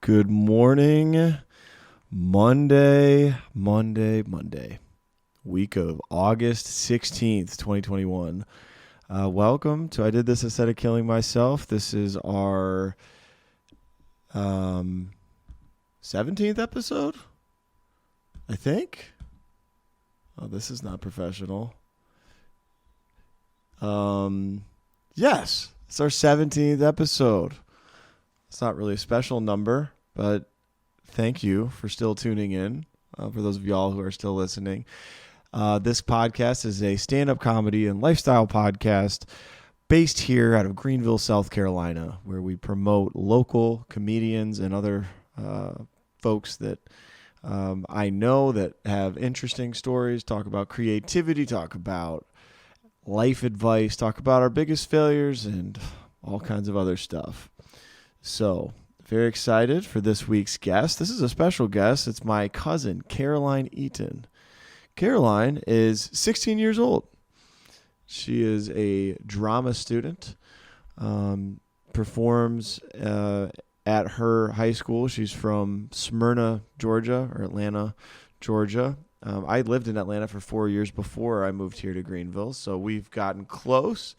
Good morning. Monday. Week of August 16th, 2021. Welcome to I Did This Instead of Killing Myself. This is our 17th episode, I think. Oh, this is not professional. Yes, it's our 17th episode. It's not really a special number, but thank you for still tuning in. For those of y'all who are still listening, this podcast is a stand-up comedy and lifestyle podcast based here out of Greenville, South Carolina, where we promote local comedians and other folks that I know that have interesting stories, talk about creativity, talk about life advice, talk about our biggest failures, and all kinds of other stuff. So, very excited for this week's guest. This is a special guest. It's my cousin, Caroline Eaton. Caroline is 16 years old. She is a drama student, performs at her high school. She's from Smyrna, Georgia, or Atlanta, Georgia. I lived in Atlanta for 4 years before I moved here to Greenville, so we've gotten close.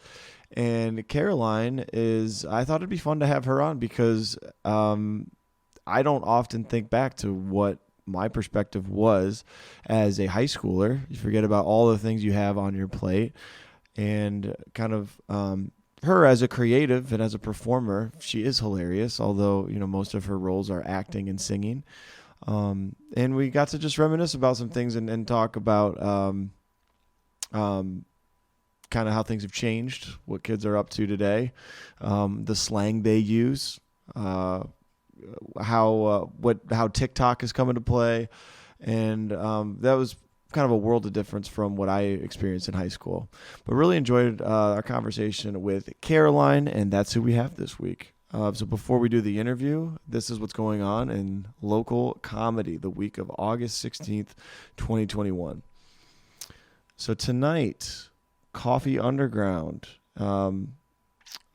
And Caroline I thought it'd be fun to have her on because I don't often think back to what my perspective was as a high schooler. You forget about all the things you have on your plate, and kind of her as a creative and as a performer, she is hilarious, although, most of her roles are acting and singing. And we got to just reminisce about some things and talk about kind of how things have changed, what kids are up to today, the slang they use, how TikTok is coming to play, and that was kind of a world of difference from what I experienced in high school. But really enjoyed our conversation with Caroline, and that's who we have this week. So before we do the interview, this is what's going on in local comedy the week of August 16th, 2021. So tonight, Coffee Underground,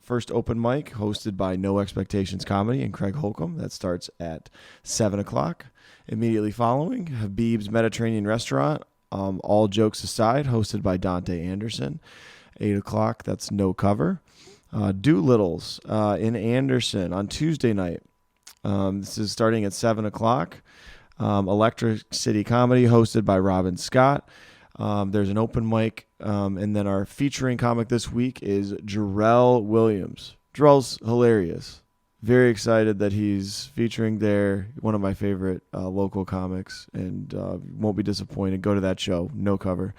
first open mic hosted by No Expectations Comedy and Craig Holcomb. That starts at 7 o'clock. Immediately following, Habib's Mediterranean Restaurant, All Jokes Aside, hosted by Dante Anderson. 8 o'clock, that's no cover. Doolittle's in Anderson on Tuesday night. This is starting at 7 o'clock. Electric City Comedy, hosted by Robin Scott. There's an open mic, and then our featuring comic this week is Jarrell Williams. Jarrell's hilarious. Very excited that he's featuring there. One of my favorite local comics, and won't be disappointed. Go to that show. No cover.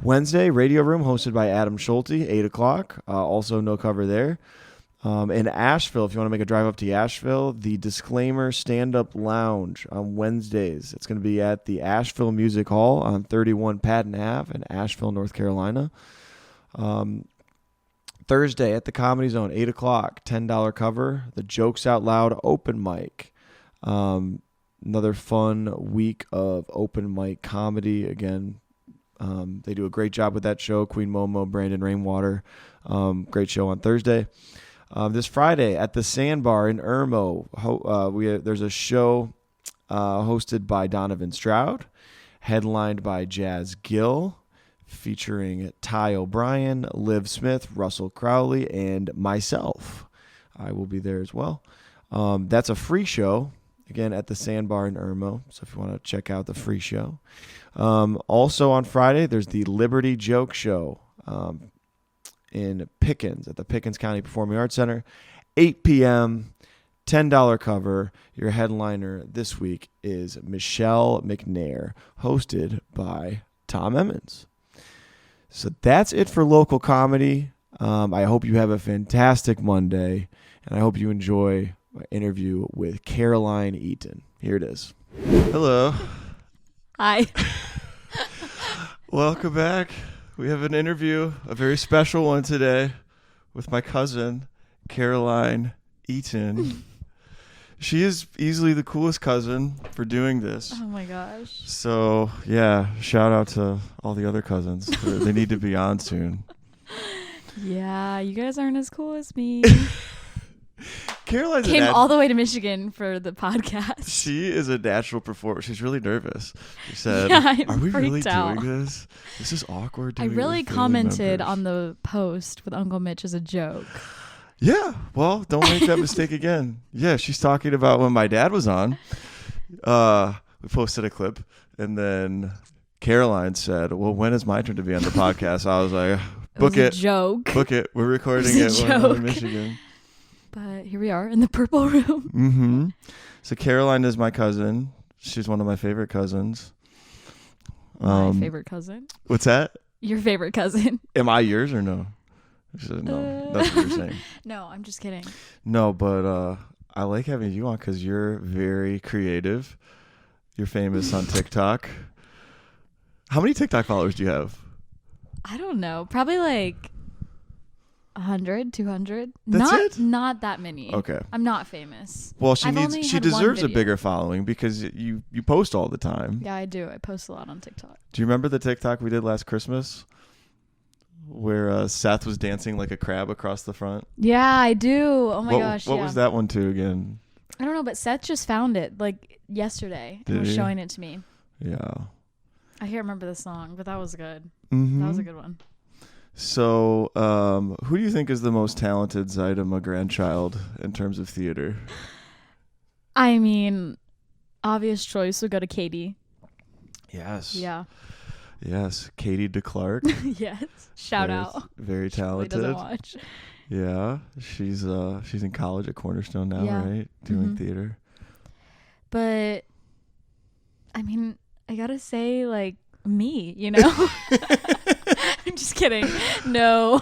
Wednesday, Radio Room, hosted by Adam Schulte, 8 o'clock. Also no cover there. In Asheville, if you want to make a drive up to Asheville, the Disclaimer Stand-Up Lounge on Wednesdays. It's going to be at the Asheville Music Hall on 31 Patton Ave in Asheville, North Carolina. Thursday at the Comedy Zone, 8 o'clock, $10 cover. The Jokes Out Loud open mic. Another fun week of open mic comedy. Again, they do a great job with that show. Queen Momo, Brandon Rainwater. Great show on Thursday. This Friday at the Sandbar in Irmo, there's a show hosted by Donovan Stroud, headlined by Jazz Gill, featuring Ty O'Brien, Liv Smith, Russell Crowley, and myself. I will be there as well. That's a free show, again, at the Sandbar in Irmo, so if you want to check out the free show. Also on Friday, there's the Liberty Joke Show in Pickens at the Pickens County Performing Arts Center, 8 p.m., $10 cover. Your headliner this week is Michelle McNair, hosted by Tom Emmons. So that's it for local comedy. I hope you have a fantastic Monday, and I hope you enjoy my interview with Caroline Eaton. Here it is. Hello. Hi. Welcome back. We have an interview, a very special one today, with my cousin, Caroline Eaton. She is easily the coolest cousin for doing this. Oh my gosh. So, yeah, shout out to all the other cousins. They need to be on soon. Yeah, you guys aren't as cool as me. Caroline's Came all the way to Michigan for the podcast. She is a natural performer. She's really nervous. She said, Yeah, I'm "Are we really freaked out. doing this? This is awkward." I really commented on the post with Uncle Mitch as a joke. Yeah, well, don't make that mistake again. Yeah, she's talking about when my dad was on. We posted a clip, and then Caroline said, "Well, when is my turn to be on the podcast?" I was like, "Book it, joke. book it. We're recording It was it a when we're in joke. Michigan." But here we are in the purple room. Mm-hmm. So Caroline is my cousin. She's one of my favorite cousins. My favorite cousin. What's that? Your favorite cousin. Am I yours or no? She said, no, that's what you're saying. No, I'm just kidding. No, but I like having you on because you're very creative. You're famous on TikTok. How many TikTok followers do you have? I don't know. Probably like 100, 200. That's it? Not that many. Okay. I'm not famous. Well, I've only she had one deserves a video. bigger following because you post all the time. Yeah, I do. I post a lot on TikTok. Do you remember the TikTok we did last Christmas where Seth was dancing like a crab across the front? Yeah, I do. Oh my gosh. What yeah. was that one to again? I don't know, but Seth just found it like yesterday and Did was he? showing it to me. Yeah. I can't remember the song, but that was good. Mm-hmm. That was a good one. So, who do you think is the most talented Zaidama grandchild in terms of theater? I mean, obvious choice would go to Katie. Yes. Yeah. Yes. Katie DeClark. Yes. Shout out. Very She really talented. doesn't watch. Yeah. She's in college at Cornerstone now, Yeah. right? Doing Mhm. theater. But I mean, I gotta say, like, me, you know? I'm just kidding. No.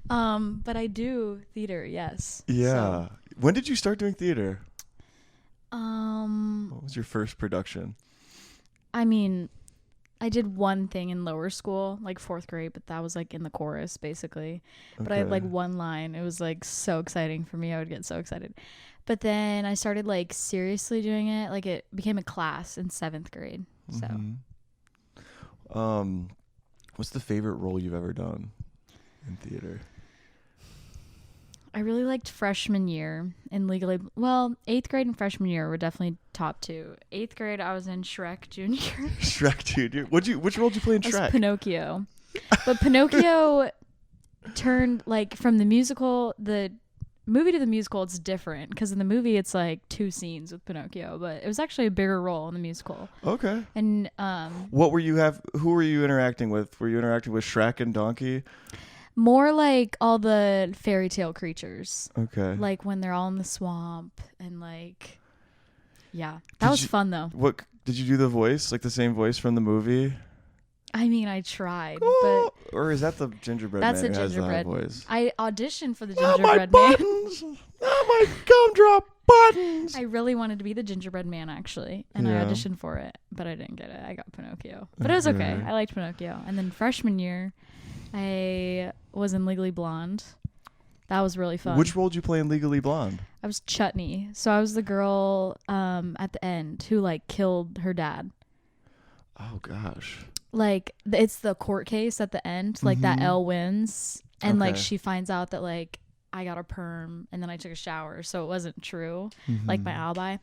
But I do theater, yes. Yeah. When did you start doing theater? So, What was your first production? I mean, I did one thing in lower school, like 4th grade, but that was like in the chorus, basically. But I had like one line. It was like so exciting for me. I would get so excited. But then I started like seriously doing it. Like it became a class in 7th grade. So What's the favorite role you've ever done in theater? I really liked freshman year in Legally. Well, 8th grade and freshman year were definitely top 2. 8th grade, I was in Shrek Junior. Shrek Junior. Which role did you play in I was Shrek? Pinocchio. But Pinocchio turned like from the musical, the movie to the musical, it's different because in the movie it's like 2 scenes with Pinocchio, but it was actually a bigger role in the musical. Okay. And Who were you interacting with? Were you interacting with Shrek and Donkey? more like all the fairy tale creatures, Okay. like when they're all in the swamp and like, yeah, that was fun though. What did you do the voice? Like the same voice from the movie? I mean, I tried, Oh, or is that the gingerbread That's man a who has gingerbread. that voice? but I auditioned for the Not my gingerbread man. buttons. Not my gumdrop buttons. I really wanted to be the gingerbread man actually, and Yeah. I auditioned for it, but I didn't get it. I got Pinocchio, but it was okay. Okay. I liked Pinocchio. And then freshman year, I was in Legally Blonde. That was really fun. Which role did you play in Legally Blonde? I was Chutney, so I was the girl at the end who like killed her dad. Oh gosh. Like it's the court case at the end, like that Mhm. Elle wins, and like Okay. she finds out that like I got a perm and then I took a shower, so it wasn't true, Mm-hmm. like my alibi.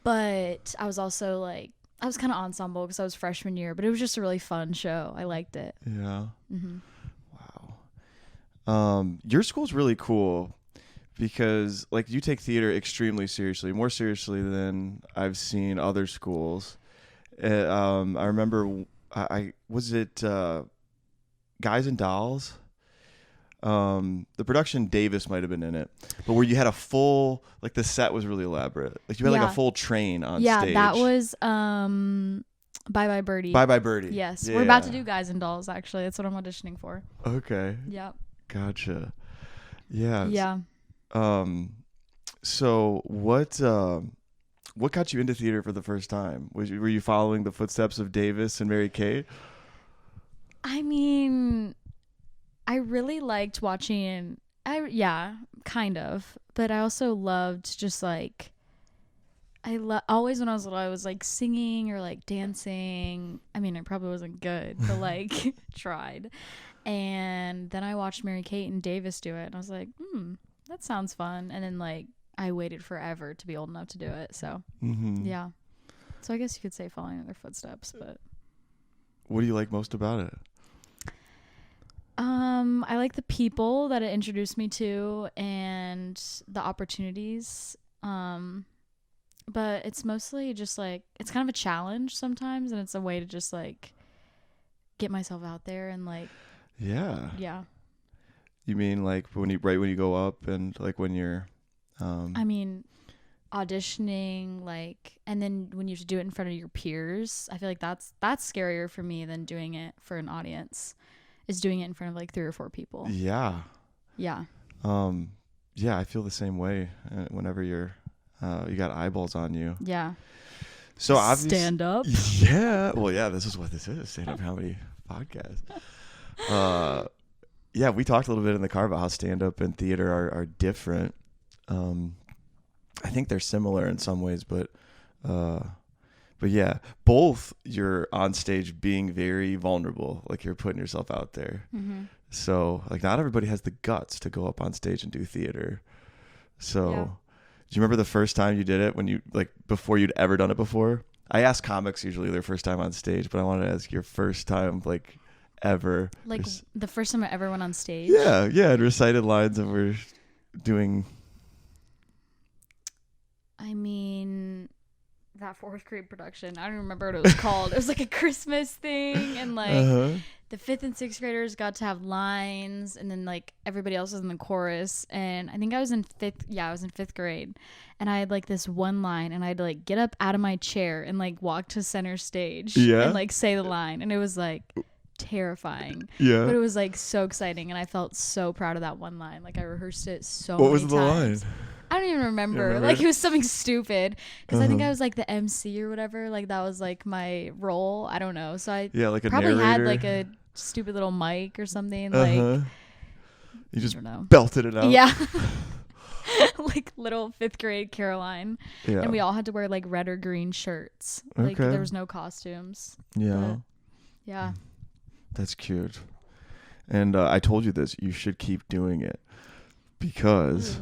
But I was also like, I was kind of ensemble because I was freshman year, but it was just a really fun show. I liked it. Yeah. Mm-hmm. Wow. Your school's really cool because like you take theater extremely seriously, more seriously than I've seen other schools. I remember I was it Guys and Dolls. The production Davis might have been in it, but where you had a full, like the set was really elaborate. Like you had like Yeah. a full train on Yeah, stage. that was Bye Bye Birdie. Bye Bye Birdie. Yes, Yeah. we're about to do Guys and Dolls. Actually, that's what I'm auditioning for. Okay. Yep. Gotcha. Yeah. Yeah. So what got you into theater for the first time? Were you following the footsteps of Davis and Mary Kate? I mean, I really liked watching. Yeah, kind of. But I also loved just like. Always when I was little, I was like singing or like dancing. I mean, it probably wasn't good, but like tried. And then I watched Mary Kate and Davis do it, and I was like, that sounds fun. And then like I waited forever to be old enough to do it. So yeah. So I guess you could say following in their footsteps, but What do you like most about it? I like the people that it introduced me to and the opportunities. But it's mostly just like, it's kind of a challenge sometimes, and it's a way to just like get myself out there and like, yeah. You mean like when you go up and like when you're, I mean, auditioning, like, and then when you have to do it in front of your peers, I feel like that's scarier for me than doing it for an audience, is doing it in front of like 3 or 4 people. Yeah. Yeah. Yeah, I feel the same way whenever you're, you got eyeballs on you. Yeah. So obviously, stand up. Yeah. Well, yeah, this is what this is, stand-up comedy podcast. Yeah, we talked a little bit in the car about how stand-up and theater are different. I think they're similar in some ways, but yeah, both you're on stage being very vulnerable, like you're putting yourself out there. Mm-hmm. So like not everybody has the guts to go up on stage and do theater. So Yeah. do you remember the first time you did it, when you like before you'd ever done it before? I ask comics usually their first time on stage, but I wanted to ask your first time like ever. Like the first time I ever went on stage. Yeah, and recited lines and we're doing. I mean, that 4th grade production, I don't remember what it was called. It was like a Christmas thing, and like the 5th and 6th graders got to have lines, and then like everybody else was in the chorus. And I think I was in 5th grade, and I had like this one line, and I had to like get up out of my chair and like walk to center stage and like say the line, and it was like terrifying. Yeah. But it was like so exciting, and I felt so proud of that one line. Like I rehearsed it so many times. What was the line? I don't even remember. Like it was something stupid, because I think I was like the MC or whatever. Like that was like my role. I don't know. So I like a probably narrator. had like a stupid little mic or something. Like you just belted it out. Yeah. Like little 5th grade Caroline. Yeah. And we all had to wear like red or green shirts. Like there was no costumes. Yeah. But, yeah. That's cute. And I told you this. You should keep doing it, because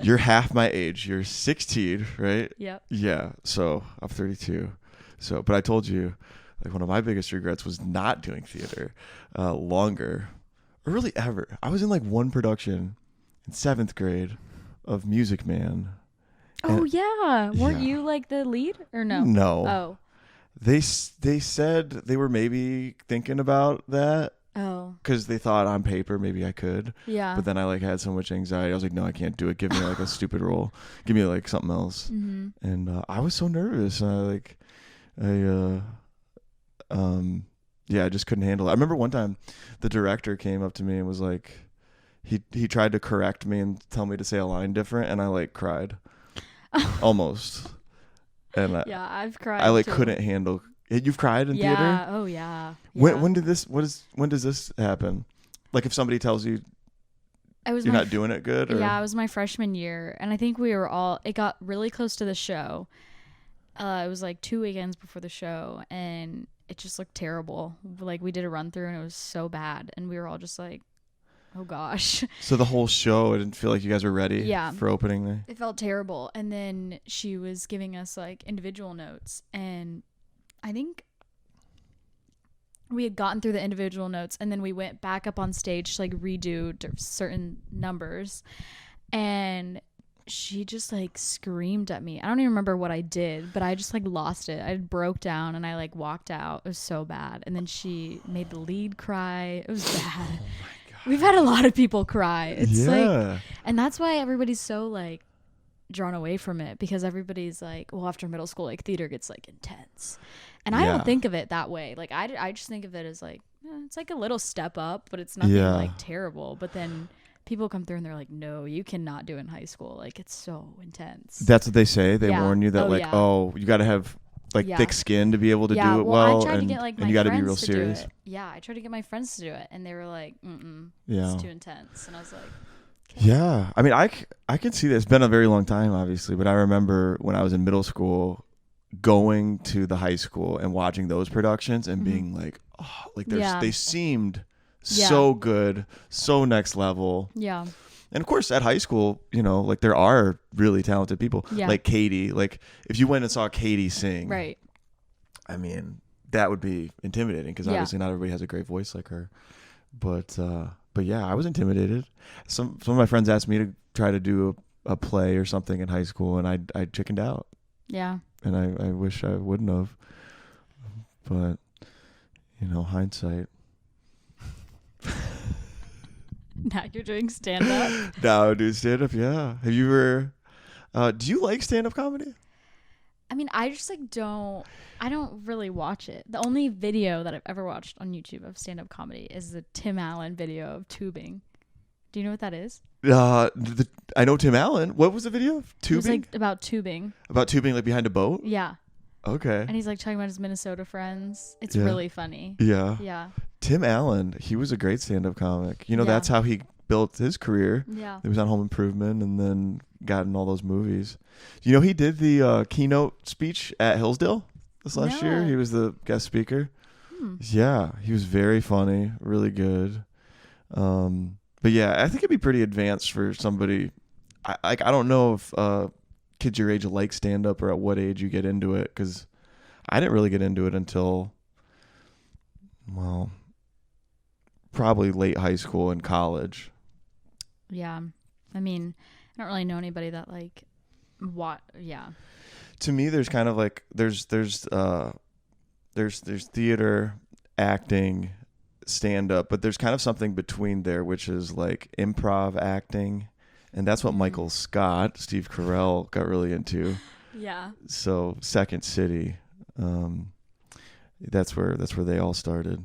you're half my age. You're 16, right? Yep. Yeah. So I'm 32. So, but I told you, like one of my biggest regrets was not doing theater longer, or really ever. I was in like one production in 7th grade of Music Man. Oh yeah. Weren't you like the lead or no? No. Oh. They said they were maybe thinking about that. Oh. Because they thought on paper maybe I could. Yeah. But then I like had so much anxiety. I was like, no, I can't do it. Give me like a stupid role. Give me like something else. Mm-hmm. And I was so nervous. I just couldn't handle it. I remember one time the director came up to me and was like, he tried to correct me and tell me to say a line different, and I like cried. Almost. And I've cried. I like too. couldn't handle. You've cried in theater? Oh yeah. When does this happen? Like if somebody tells you you're not doing it good? Or? Yeah, it was my freshman year, and I think it got really close to the show. It was like 2 weekends before the show, and it just looked terrible. Like we did a run through, and it was so bad, and we were all just like, oh gosh. So the whole show, it didn't feel like you guys were ready for opening day? It felt terrible. And then she was giving us like individual notes, and I think we had gotten through the individual notes, and then we went back up on stage to like redo certain numbers, and she just like screamed at me. I don't even remember what I did, but I just like lost it. I broke down and I like walked out. It was so bad. And then she made the lead cry. It was bad. Oh my God. We've had a lot of people cry. It's like, and that's why everybody's so like drawn away from it, because everybody's like, well, after middle school, like theater gets like intense. And I don't think of it that way. Like I just think of it as like, it's like a little step up, but it's nothing like terrible. But then people come through and they're like, no, you cannot do it in high school. Like it's so intense. That's what they say. They warn you that you got to have like thick skin to be able to do it well. I tried and, to get like my you got to friends be real to serious. do it. Yeah, I tried to get my friends to do it, and they were like, it's too intense. And I was like, okay. Yeah. I mean, I can see that. It's been a very long time, obviously, but I remember when I was in middle school going to the high school and watching those productions and being like, oh, like they seemed so good, so next level. Yeah. And of course, at high school, like there are really talented people, like Katie. Like if you went and saw Katie sing, right? I mean, that would be intimidating because obviously not everybody has a great voice like her. But yeah, I was intimidated. Some of my friends asked me to try to do a play or something in high school, and I chickened out. Yeah. And I wish I wouldn't have. But hindsight. Now you're doing stand up. Now I do stand up. Yeah. Have you ever? Do you like stand up comedy? I mean, I just I don't really watch it. The only video that I've ever watched on YouTube of stand up comedy is the Tim Allen video of tubing. Do you know what that is? I know Tim Allen. What was the video? Tubing? It was like about tubing. About tubing, like behind a boat? Yeah. Okay. And he's like talking about his Minnesota friends. It's really funny. Yeah. Yeah. Tim Allen, he was a great stand-up comic. That's how he built his career. Yeah. He was on Home Improvement and then got in all those movies. He did the keynote speech at Hillsdale this last year. He was the guest speaker. Yeah, he was very funny, really good. But yeah, I think it'd be pretty advanced for somebody. I don't know if kids your age like stand-up or at what age you get into it, because I didn't really get into it until, well, probably late high school and college. Yeah. I mean, I don't really know anybody that To me, there's kind of like there's theater, acting, stand up, but there's kind of something between there, which is like improv acting, and that's what Michael Scott, Steve Carell got really into. Yeah. So Second City, that's where they all started.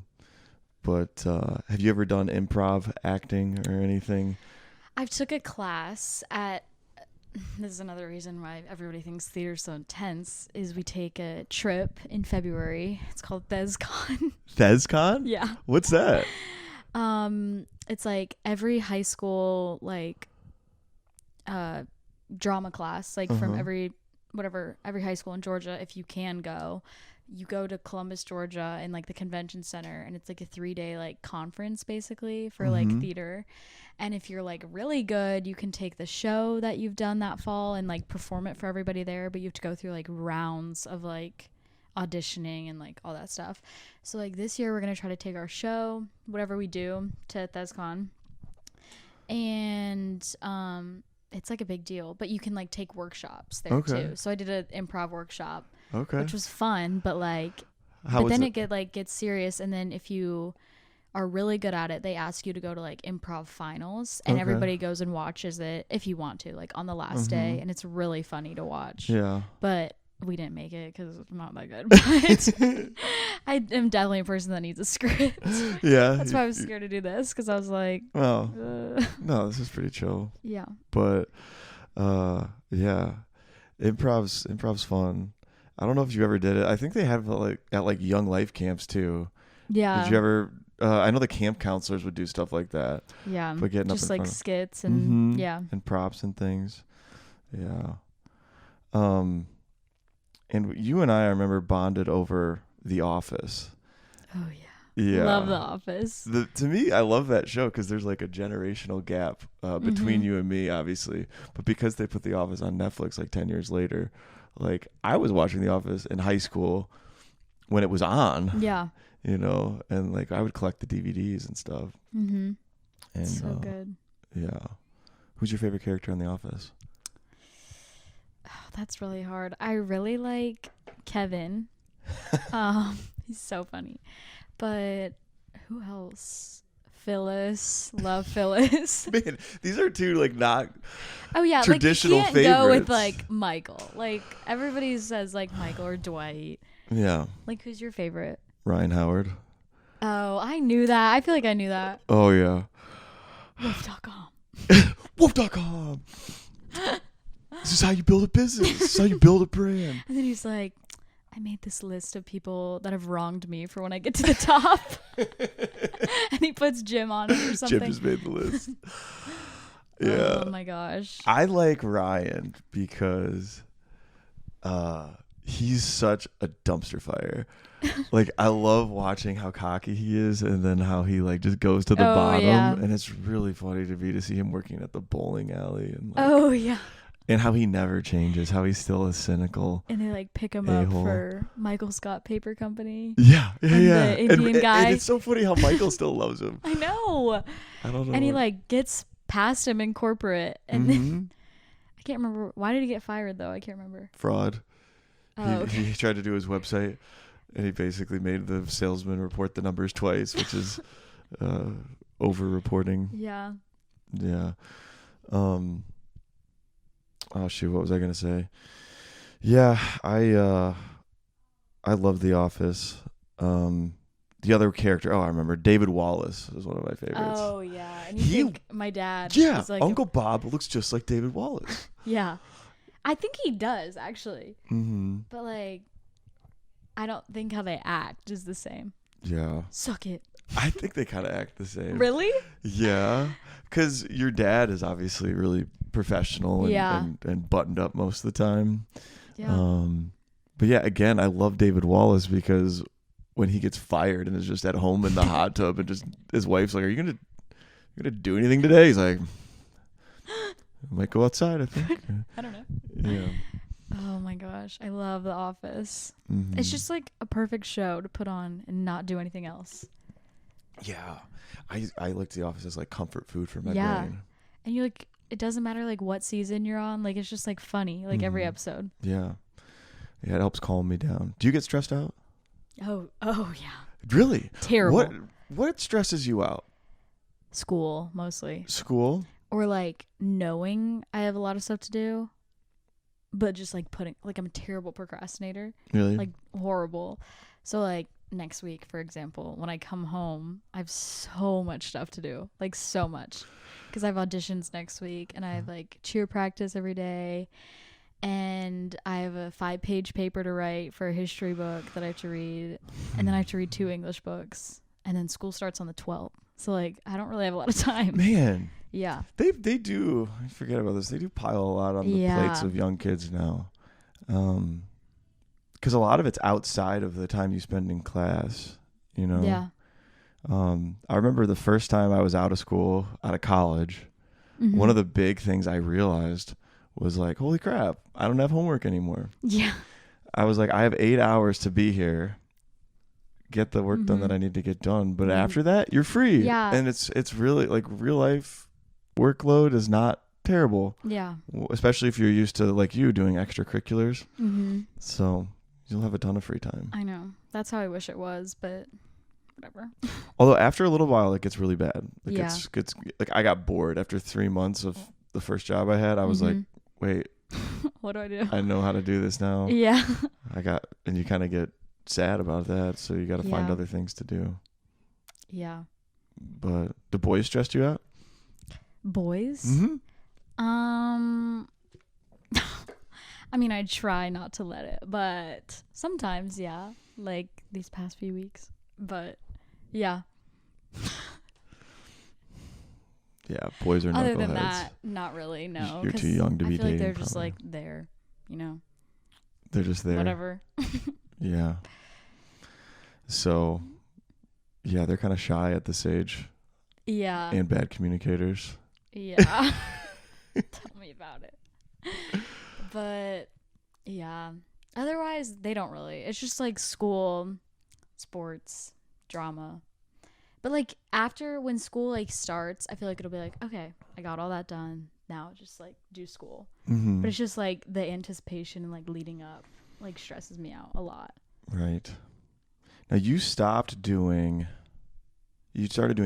But have you ever done improv acting or anything? I took a class at, this is another reason why everybody thinks theater's so intense, is we take a trip in February. It's called Bazcon. Bazcon? Yeah. What's that? It's like every high school, like, drama class, like from every high school in Georgia, if you can go. You go to Columbus, Georgia, in like the convention center, and it's like a 3-day like conference basically for like theater. And if you're like really good, you can take the show that you've done that fall and like perform it for everybody there, but you have to go through like rounds of like auditioning and like all that stuff. So like this year we're gonna try to take our show, whatever we do, to ThesCon. And it's like a big deal, but you can like take workshops there too. So I did an improv workshop. Which was fun, but like, it gets serious. And then if you are really good at it, they ask you to go to like improv finals, and everybody goes and watches it if you want to, like on the last day. And it's really funny to watch. Yeah. But we didn't make it because I'm not that good. But I am definitely a person that needs a script. Yeah. That's why I was scared to do this, because I was like, no, this is pretty chill. Yeah. But yeah, improv's fun. I don't know if you ever did it. I think they have like at like Young Life camps too. Yeah. Did you ever? I know the camp counselors would do stuff like that. Yeah. But getting just up in like front skits and and props and things. Yeah. And you and I remember bonded over The Office. Oh yeah. Yeah. Love The Office. To me, I love that show because there's like a generational gap between you and me, obviously. But because they put The Office on Netflix like 10 years later. Like, I was watching The Office in high school when it was on. Yeah. And like I would collect the DVDs and stuff. And so good. Yeah. Who's your favorite character on The Office? Oh, that's really hard. I really like Kevin. He's so funny. But who else? Phyllis, love Phyllis. Man, these are two like not traditional like, you can't go with like Michael. Like everybody says like Michael or Dwight. Yeah. Like who's your favorite? Ryan Howard. Oh, I knew that. I feel like I knew that. Oh yeah. Wolf.com. Wolf.com. This is how you build a business. This is how you build a brand. And then he's like, I made this list of people that have wronged me for when I get to the top. And he puts Jim on it or something. Jim just made the list. Yeah. Oh my gosh. I like Ryan because he's such a dumpster fire. Like, I love watching how cocky he is, and then how he like just goes to the bottom, yeah. and it's really funny to see him working at the bowling alley, and like, Oh yeah. and how he never changes, how he's still a cynical And they like pick him a-hole. up for Michael Scott Paper Company. Yeah, And the Indian guy. And it's so funny how Michael still loves him. I know. I don't know. And he like gets past him in corporate, and then I can't remember, why did he get fired though? I can't remember. Fraud. Oh, okay. He tried to do his website, and he basically made the salesman report the numbers twice, which is over reporting. Yeah. Yeah. Oh shoot, what was I gonna say? Yeah, I love The Office. The other character, I remember, David Wallace is one of my favorites. Oh yeah. And you think my dad Yeah, is like Uncle Bob looks just like David Wallace. yeah. I think he does actually. Mm-hmm. But like I don't think how they act is the same. Yeah. Suck it. I think they kind of act the same. Really? Yeah, because your dad is obviously really professional and, Yeah. and buttoned up most of the time. Yeah. But yeah, again, I love David Wallace because when he gets fired and is just at home in the hot tub, and just his wife's like, "Are you gonna do anything today?" He's like, "I might go outside, I think." I don't know. Yeah. Oh my gosh, I love The Office. Mhm. It's just like a perfect show to put on and not do anything else. Yeah, I like The Office as like comfort food for my Yeah. brain. And you like, it doesn't matter like what season you're on, like it's just like funny, like every Mhm. episode. Yeah, yeah, it helps calm me down. Do you get stressed out? Oh yeah. Really? Terrible. What stresses you out? School mostly. School? Or like knowing I have a lot of stuff to do, but just like I'm a terrible procrastinator, Really? like horrible. So like next week, for example, when I come home, I have so much stuff to do, like so much, because I have auditions next week, and I have like cheer practice every day, and I have a 5-page paper to write for a history book that I have to read, and then I have to read 2 English books, and then school starts on the 12th. So like I don't really have a lot of time. Man, Yeah. they do. I forget about this. They do pile a lot on the Yeah. plates of young kids now, because a lot of it's outside of the time you spend in class. You know. Yeah. I remember the first time I was out of college. Mhm. One of the big things I realized was like, holy crap, I don't have homework anymore. Yeah. I was like, I have 8 hours to be here, get the work done that I need to get done. But after that, you're free. Yeah. And it's really like real life workload is not terrible, Yeah. especially if you're used to like you doing extracurriculars. Mm-hmm. So you'll have a ton of free time. I know. That's how I wish it was, but whatever. Although after a little while, it gets really bad. Like Yeah. it's like I got bored after 3 months of the first job I had. I was like, wait, What do I do? I know how to do this now. Yeah. And you kind of get sad about that. So you got to find Yeah. other things to do. Yeah. But the boys stressed you out? Boys? Mm-hmm. I mean, I try not to let it, but sometimes, yeah. Like these past few weeks. But yeah. Yeah, boys are Other knuckleheads. than that, not really, no. You're 'Cause too young to be I feel like dating, they're just probably. like there, you know. They're just there. Whatever. Yeah. So, yeah, they're kind of shy at this age Yeah. and bad communicators. Yeah. Tell me about it. But yeah. Otherwise, they don't really. It's just like school, sports, drama. But like after when school like starts, I feel like it'll be like, okay, I got all that done. Now just like do school. Mm-hmm. But it's just like the anticipation and like leading up like stresses me out a lot. Right. Now you started doing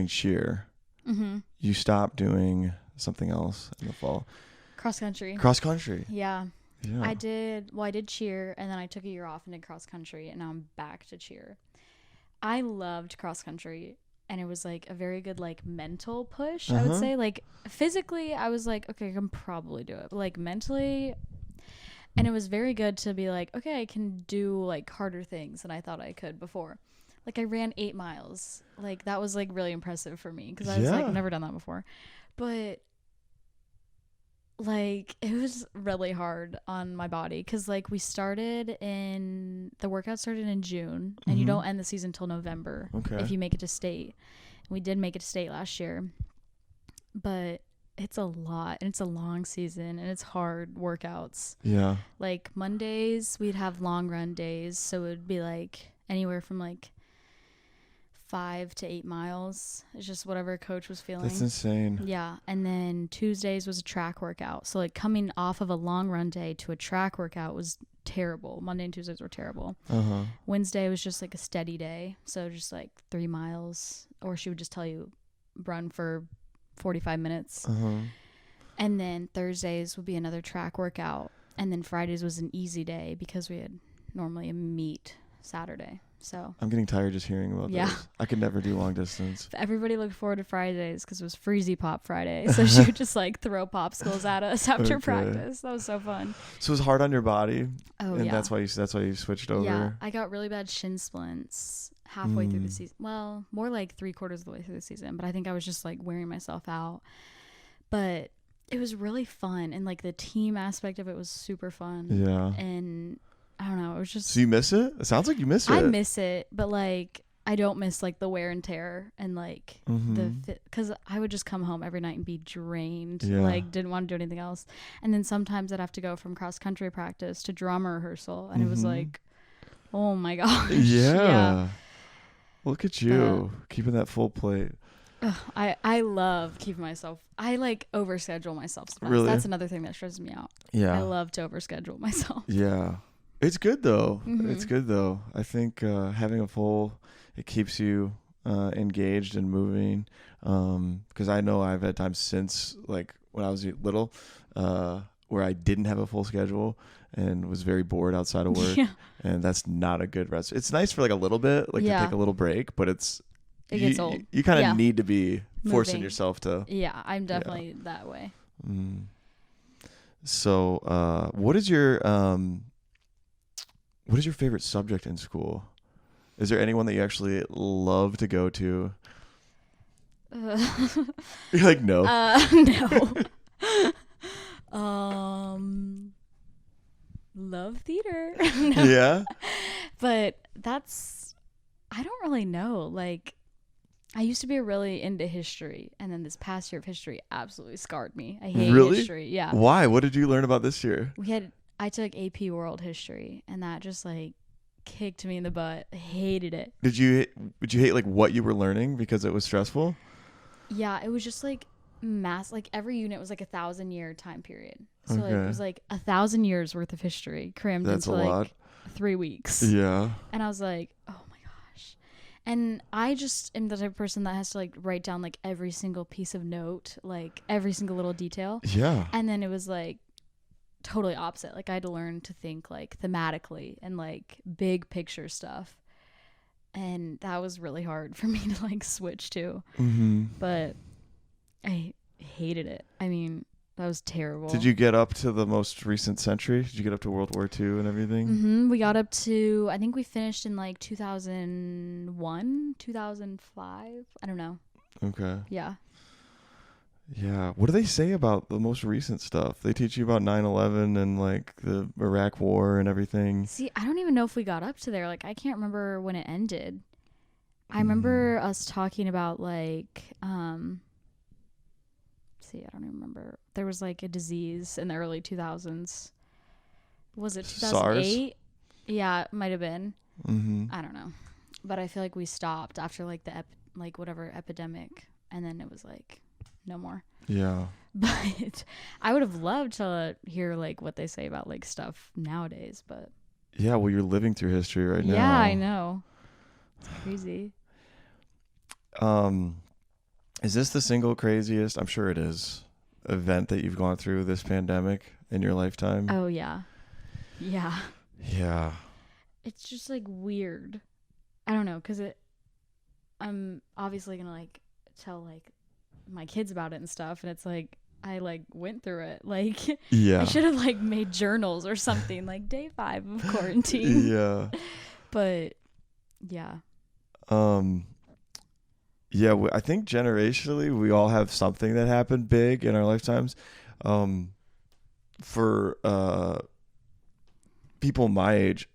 cheer. Mm-hmm. You stopped doing something else in the fall. Cross country. Cross country. Yeah. Yeah. I did cheer, and then I took a year off and did cross country, and now I'm back to cheer. I loved cross country, and it was like a very good like mental push, I would say. Like physically, I was like, okay, I can probably do it. But like mentally, and it was very good to be like, okay, I can do like harder things than I thought I could before. Like I ran 8 miles. Like that was like really impressive for me because I was like, Yeah. never done that before. But Like, it was really hard on my body because, like, the workout started in June, and you don't end the season till November if you make it to state. We did make it to state last year, but it's a lot, and it's a long season, and it's hard workouts. Yeah. Like, Mondays, we'd have long run days, so it would be, like, anywhere from, like, 5 to 8 miles. It's just whatever coach was feeling. That's insane. Yeah. And then Tuesdays was a track workout. So, like, coming off of a long run day to a track workout was terrible. Monday and Tuesdays were terrible. Wednesday was just like a steady day. So just like 3 miles, or she would just tell you run for 45 minutes. And then Thursdays would be another track workout. And then Fridays was an easy day because we had normally a meet Saturday. So I'm getting tired just hearing about this. I could never do long distance. Everybody looked forward to Fridays because it was Freezy Pop Friday. So she would just like throw popsicles at us after practice. That was so fun. So it was hard on your body. Oh, and yeah. that's why you switched over. Yeah, I got really bad shin splints halfway through the season. Well, more like 3/4 of the way through the season. But I think I was just like wearing myself out. But it was really fun, and like the team aspect of it was super fun. Yeah. And I don't know, it was just... So you miss it? It sounds like you miss it. I miss it, but like I don't miss like the wear and tear and like the fit, because I would just come home every night and be drained. Like didn't want to do anything else. And then sometimes I'd have to go from cross country practice to drama rehearsal, and it was like, oh my gosh. Yeah. Look at you keeping that full plate. I love keeping myself. I like overschedule myself sometimes. Really? That's another thing that stresses me out. Yeah. I love to overschedule myself. Yeah. It's good though. It's good though. I think having a full, it keeps you engaged and moving. Because I know I've had times since like when I was little where I didn't have a full schedule and was very bored outside of work. And that's not a good rest. It's nice for like a little bit, like to take a little break, but it gets old. You kind of need to be forcing yourself to. Yeah, I'm definitely that way. So what is your favorite subject in school? Is there anyone that you actually love to go to? You're like, no. No. Love theater. Yeah. But I don't really know. Like, I used to be really into history, and then this past year of history absolutely scarred me. I hate history. Yeah. Why? What did you learn about this year? I took AP World History, and that just like kicked me in the butt. I hated it. Did you hate like what you were learning because it was stressful? Yeah, it was just like like every unit was like 1,000-year time period. So like it was like 1,000 years worth of history crammed into like 3 weeks. Yeah. And I was like, oh my gosh. And I just am the type of person that has to like write down like every single piece of note, like every single little detail. Yeah. And then it was like totally opposite. Like I had to learn to think like thematically and like big picture stuff. And that was really hard for me to like switch to. But I hated it. I mean, that was terrible. Did you get up to the most recent century? Did you get up to World War II and everything? We got up to, I think we finished in like 2001, 2005. I don't know. Okay. Yeah. Yeah. What do they say about the most recent stuff? They teach you about 9/11 and like the Iraq War and everything. See, I don't even know if we got up to there. Like, I can't remember when it ended. I remember us talking about like, I don't even remember. There was like a disease in the early 2000s. Was it 2008? SARS? Yeah, it might have been. I don't know. But I feel like we stopped after like the whatever epidemic, and then it was like no more. Yeah. But I would have loved to hear like what they say about like stuff nowadays, but yeah, well, you're living through history right now. Yeah, I know. It's crazy. Is this the single craziest, I'm sure it is, event that you've gone through this pandemic in your lifetime? Oh, yeah. Yeah. Yeah. It's just like weird. I don't know, because I'm obviously going to like tell like my kids about it and stuff, and it's like I like went through it. Like, yeah. I should have like made journals or something, like day 5 of quarantine. Yeah. But yeah. Yeah, I think generationally we all have something that happened big in our lifetimes. for people my age,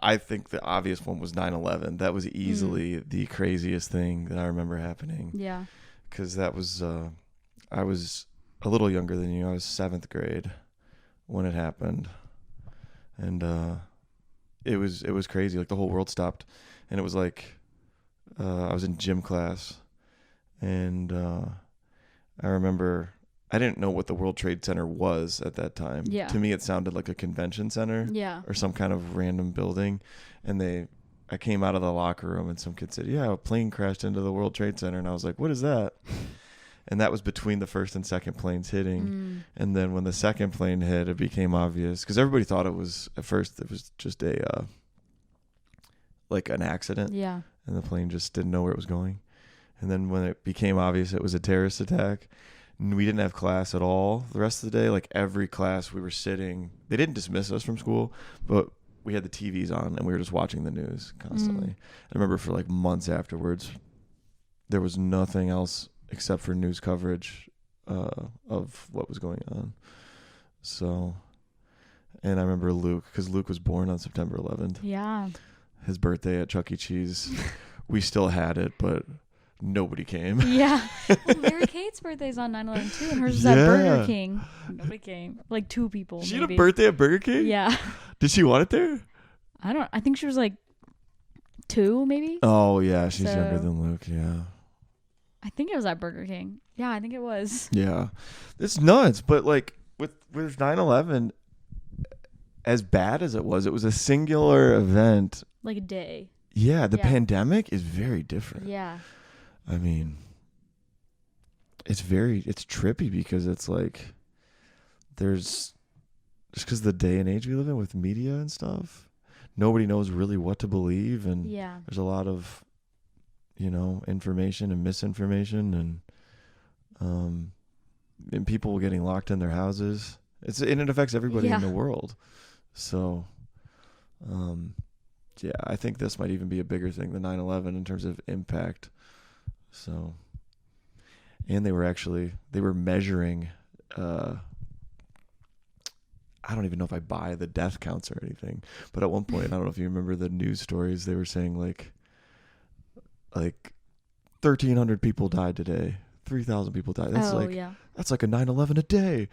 I think the obvious one was 9/11. That was easily the craziest thing that I remember happening. Yeah. Because that was, I was a little younger than you. I was 7th grade when it happened. And it was crazy. Like the whole world stopped. And it was like, I was in gym class. And I remember, I didn't know what the World Trade Center was at that time. Yeah. To me, it sounded like a convention center. Yeah. Or some kind of random building. And I came out of the locker room and some kid said, yeah, a plane crashed into the World Trade Center. And I was like, what is that? And that was between the first and second planes hitting. And then when the second plane hit, it became obvious. Because everybody thought it was, at first, it was just like an accident. Yeah. And the plane just didn't know where it was going. And then when it became obvious it was a terrorist attack, we didn't have class at all the rest of the day. Like every class we were sitting, they didn't dismiss us from school, but we had the TVs on and we were just watching the news constantly. I remember for like months afterwards, there was nothing else except for news coverage of what was going on. So, and I remember Luke, because Luke was born on September 11th. Yeah. His birthday at Chuck E. Cheese. We still had it, but nobody came. Yeah. Well, Mary Kate's birthday's on 9/11 too, and hers was at Burger King. Nobody came. Like 2 people. She maybe. had a birthday at Burger King? Yeah. Did she want it there? I think she was like 2 maybe. Oh, yeah. She's younger than Luke. Yeah. I think it was at Burger King. Yeah, I think it was. Yeah. It's nuts. But like with 9/11, as bad as it was a singular event. Like a day. Yeah. The pandemic is very different. Yeah. I mean, it's trippy because it's like just because the day and age we live in with media and stuff, nobody knows really what to believe. And there's a lot of, information and misinformation and people getting locked in their houses. And it affects everybody in the world. So, I think this might even be a bigger thing than 9/11 in terms of impact. So, and they were measuring, I don't even know if I buy the death counts or anything, but at one point, I don't know if you remember the news stories, they were saying like 1,300 people died today, 3,000 people died. That's that's like a 9/11 a day.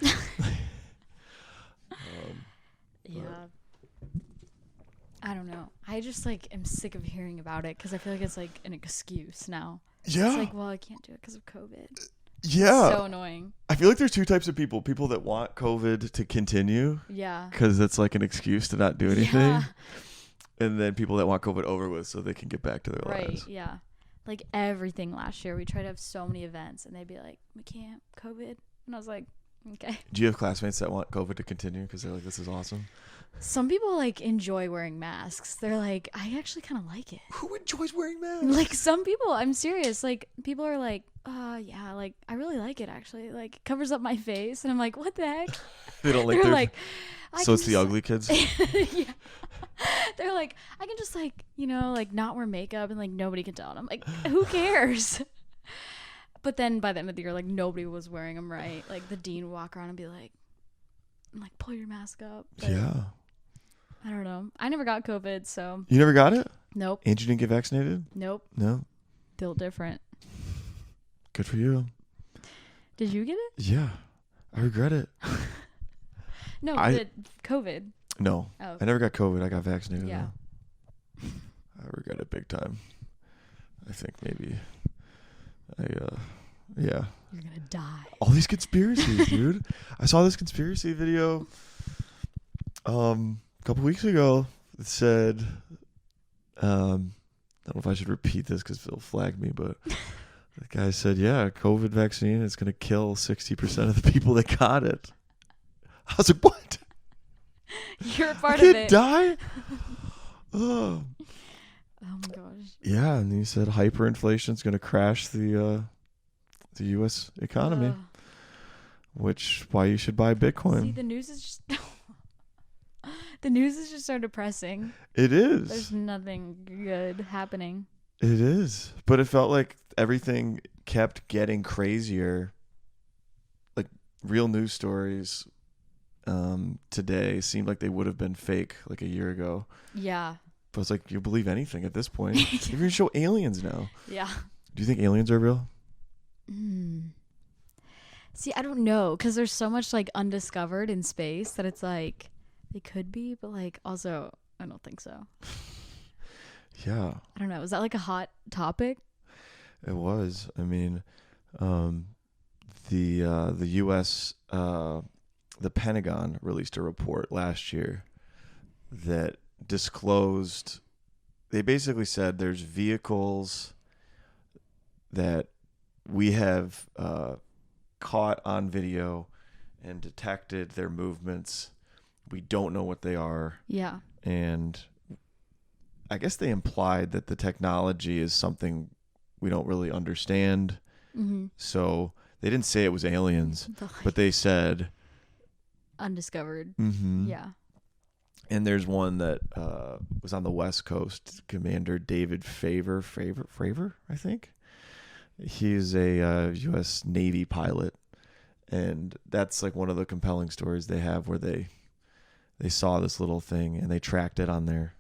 I don't know. I just am sick of hearing about it because I feel like it's like an excuse now. Yeah. It's like, well, I can't do it because of COVID. Yeah. It's so annoying. I feel like there's 2 types of people that want COVID to continue. Yeah. Because it's like an excuse to not do anything. Yeah. And then people that want COVID over with so they can get back to their lives. Right, yeah. Like everything last year, we tried to have so many events and they'd be like, we can't, COVID. And I was like, okay. Do you have classmates that want COVID to continue because they're like, this is awesome? Some people enjoy wearing masks. They're like, I actually kind of like it. Who enjoys wearing masks? Like some people, I'm serious. People are like, yeah, I really like it actually. It covers up my face. And I'm like, what the heck? They don't like They're their... So it's the ugly kids? Yeah. They're like, I can just not wear makeup and nobody can tell. And I'm like, who cares? But then by the end of the year, nobody was wearing them right. The dean would walk around and be like, pull your mask up. But yeah. I don't know. I never got COVID, so. You never got it? Nope. And you didn't get vaccinated? Nope. No? Feel different. Good for you. Did you get it? Yeah. I regret it. No, COVID. No. Oh, okay. I never got COVID. I got vaccinated. Yeah. I regret it big time. I think maybe yeah. You're gonna die. All these conspiracies, dude. I saw this conspiracy video a couple weeks ago that said, I don't know if I should repeat this because Phil flagged me, but the guy said, yeah, COVID vaccine is going to kill 60% of the people that got it. I was like, what? You're a part I of can't it. die? Oh my gosh. Yeah, and he said hyperinflation is going to crash the U.S. economy, why you should buy Bitcoin. See, the news is just the news is just so depressing. It is. There's nothing good happening. It is, but it felt like everything kept getting crazier. Like real news stories today seemed like they would have been fake like a year ago. Yeah. But it's like, you believe anything at this point. You're going to show aliens now. Yeah. Do you think aliens are real? See, I don't know, because there's so much like undiscovered in space that it's like they could be, but like also I don't think so. Yeah. I don't know. Is that like a hot topic? It was. I mean, the U.S. The Pentagon released a report last year that disclosed. They basically said there's vehicles that we have caught on video and detected their movements. We don't know what they are. Yeah. And I guess they implied that the technology is something we don't really understand. Mm-hmm. So they didn't say it was aliens, but they said undiscovered. Mm-hmm. Yeah. And there's one that was on the West Coast. Commander David Fravor, I think. He's a U.S. Navy pilot, and that's like one of the compelling stories they have where they saw this little thing and they tracked it on their,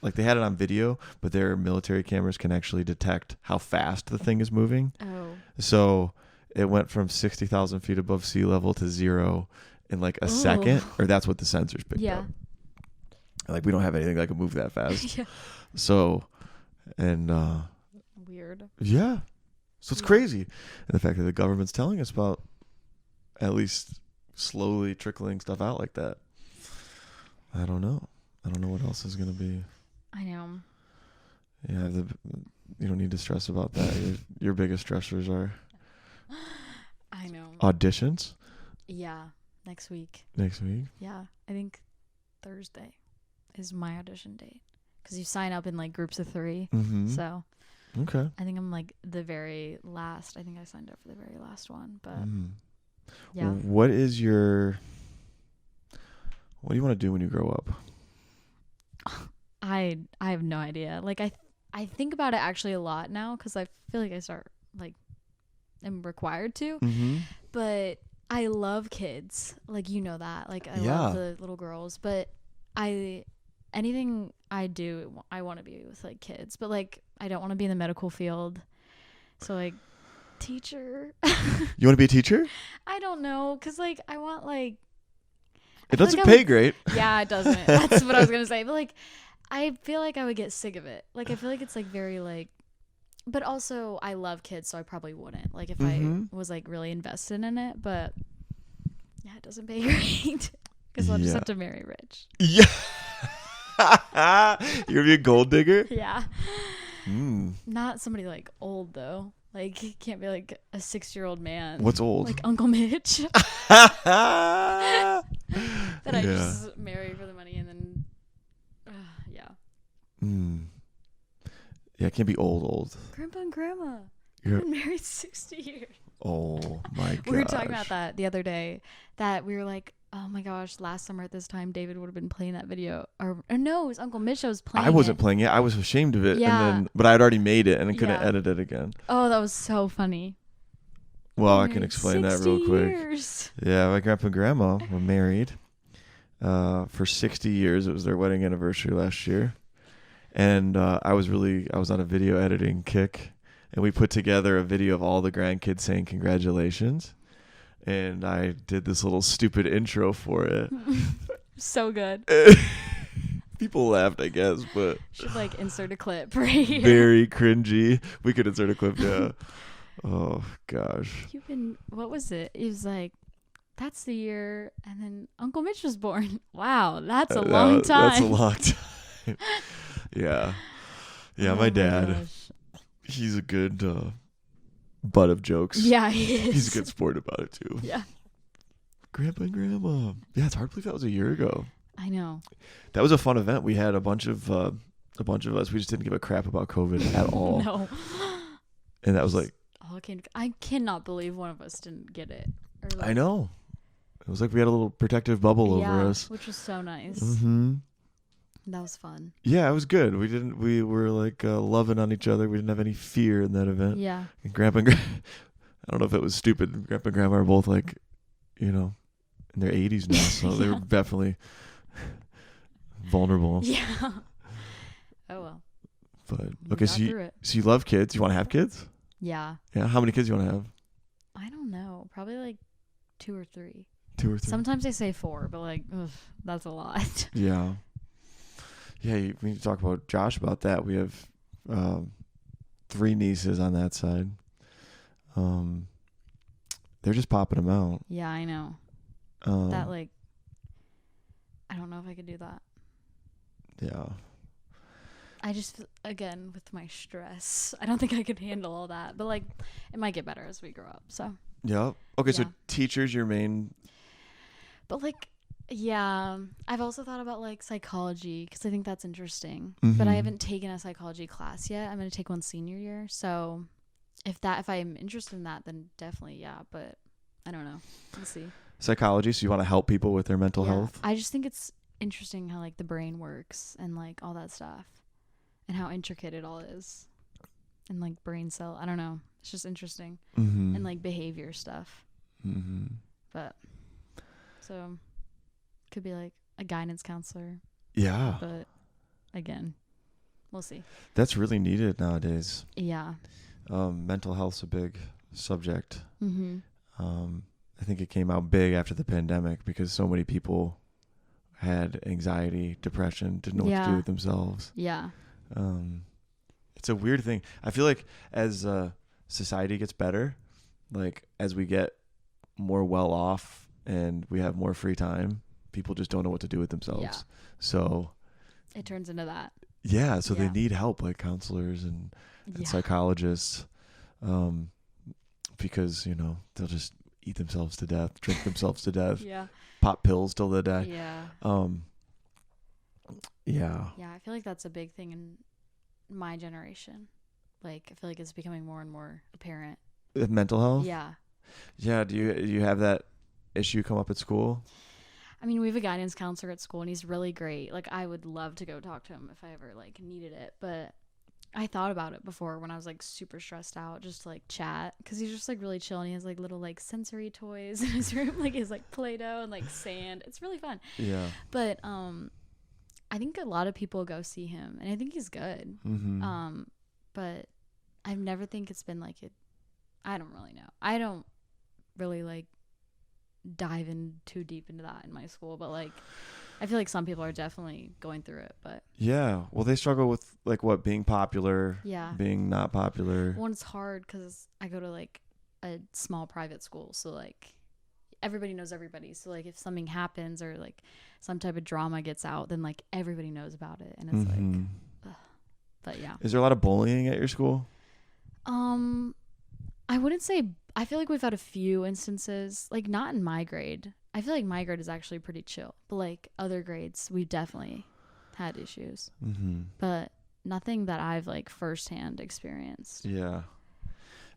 like they had it on video, but their military cameras can actually detect how fast the thing is moving. Oh. So it went from 60,000 feet above sea level to 0 in like a second, or that's what the sensors picked up. Like we don't have anything that can move that fast. Yeah. So, and weird. Yeah. So it's crazy. And the fact that the government's telling us about at least slowly trickling stuff out like that. I don't know. I don't know what else is going to be. I know. Yeah, you don't need to stress about that. Your biggest stressors are I know. Auditions? Yeah. Next week. Next week? Yeah. I think Thursday is my audition date. Because you sign up in like groups of 3. Mm-hmm. So. Okay. I think I'm like the very last. I think I signed up for the very last one. But yeah. What do you want to do when you grow up? I have no idea. Like I think about it actually a lot now because I feel like I'm required to. Mm-hmm. But I love kids. Like you know that. Like I love the little girls. But anything I do, I want to be with like kids. But like I don't want to be in the medical field. So like teacher. You want to be a teacher? I don't know, cause like I want like. It doesn't pay great. Yeah, it doesn't. That's what I was gonna say. But like, I feel like I would get sick of it. Like I feel like it's like very like, but also I love kids, so I probably wouldn't. Like if I was like really invested in it, but yeah, it doesn't pay great. Cause I'll just have to marry rich. Yeah. You're gonna be a gold digger? Yeah. Not somebody like old though. Like he can't be like a 6-year-old man. What's old? Like Uncle Mitch. That I just marry for the money and then yeah. Yeah, it can't be old. Grandpa and Grandma. You've been married 60 years. Oh my god. We were talking about that the other day. That we were like, oh my gosh, last summer at this time David would have been playing that video. Or no, it was Uncle Mitch that was playing it. I wasn't playing it. I was ashamed of it. Yeah. But I had already made it and I couldn't edit it again. Oh, that was so funny. Well, I can explain that real quick. Years. Yeah, my grandpa and grandma were married for 60 years. It was their wedding anniversary last year. And I was on a video editing kick. And we put together a video of all the grandkids saying congratulations. And I did this little stupid intro for it. So good. People laughed, I guess, but should like insert a clip right here. Very cringy. We could insert a clip, yeah. Oh gosh. What was it? It was like, that's the year, and then Uncle Mitch was born. Wow, that's a long time. That's a long time. Yeah. Yeah, my dad. He's a good butt of jokes. Yeah, he is. He's a good sport about it too. Yeah. Grandpa and Grandma. Yeah, it's hard to believe that was a year ago. I know. That was a fun event. We had a bunch of us. We just didn't give a crap about COVID at all. No. And that was like. I cannot believe one of us didn't get it. I know. It was like we had a little protective bubble over us, which was so nice. Mm-hmm. That was fun. Yeah, it was good. We were like loving on each other. We didn't have any fear in that event. Yeah. And Grandpa and I don't know if it was stupid. Grandpa and Grandma are both like, in their 80s now, so they were definitely vulnerable. Yeah. Oh well. But We okay, got through it. so you love kids. You want to have kids? Yeah. Yeah. How many kids do you want to have? I don't know. Probably like 2 or 3. 2 or 3. Sometimes they say 4, but like, ugh, that's a lot. Yeah. Yeah, we need to talk about Josh about that. We have 3 nieces on that side. They're just popping them out. Yeah, I know. That like, I don't know if I could do that. Yeah. I just, again, with my stress, I don't think I could handle all that. But like, it might get better as we grow up. So. Yep. Okay, so Yeah. teachers, your main. But like, yeah, I've also thought about like psychology because I think that's interesting. Mm-hmm. But I haven't taken a psychology class yet. I'm going to take one senior year. So if I'm interested in that, then definitely, yeah. But I don't know. We'll see. Psychology, so you want to help people with their mental health? I just think it's interesting how like the brain works and like all that stuff and how intricate it all is. And like brain cell, I don't know. It's just interesting. Mm-hmm. And like behavior stuff. Mm-hmm. But so could be like a guidance counselor. Yeah. But again, we'll see. That's really needed nowadays. Yeah. Mental health's a big subject. Mm-hmm. I think it came out big after the pandemic because so many people had anxiety, depression, didn't know what to do with themselves. Yeah. It's a weird thing. I feel like as society gets better, like as we get more well off and we have more free time, people just don't know what to do with themselves. Yeah. So it turns into that. Yeah, so they Yeah. need help, like counselors and psychologists, because they'll just eat themselves to death, drink themselves to death, Yeah. pop pills till they die. Yeah. Yeah. Yeah, I feel like that's a big thing in my generation. Like, I feel like it's becoming more and more apparent. Mental health? Yeah. Yeah, do you have that issue come up at school? I mean, we have a guidance counselor at school, and he's really great. Like, I would love to go talk to him if I ever, like, needed it. But I thought about it before when I was, like, super stressed out, just to, like, chat. Because he's just, like, really chill, and he has, like, little, like, sensory toys in his room. Like, his, like, Play-Doh and, like, sand. It's really fun. Yeah. But I think a lot of people go see him, and I think he's good. Mm-hmm. But I've never think it's been, like, I don't really know. I don't really, like, dive in too deep into that in my school, but like I feel like some people are definitely going through it. But yeah, well, they struggle with like what being popular, being not popular. Well, it's hard because I go to like a small private school, so like everybody knows everybody. So like if something happens or like some type of drama gets out, then like everybody knows about it, and it's like ugh. But yeah, is there a lot of bullying at your school? I wouldn't say. I feel like we've had a few instances, like not in my grade. I feel like my grade is actually pretty chill, but like other grades, we've definitely had issues. Mm-hmm. But nothing that I've like firsthand experienced. Yeah,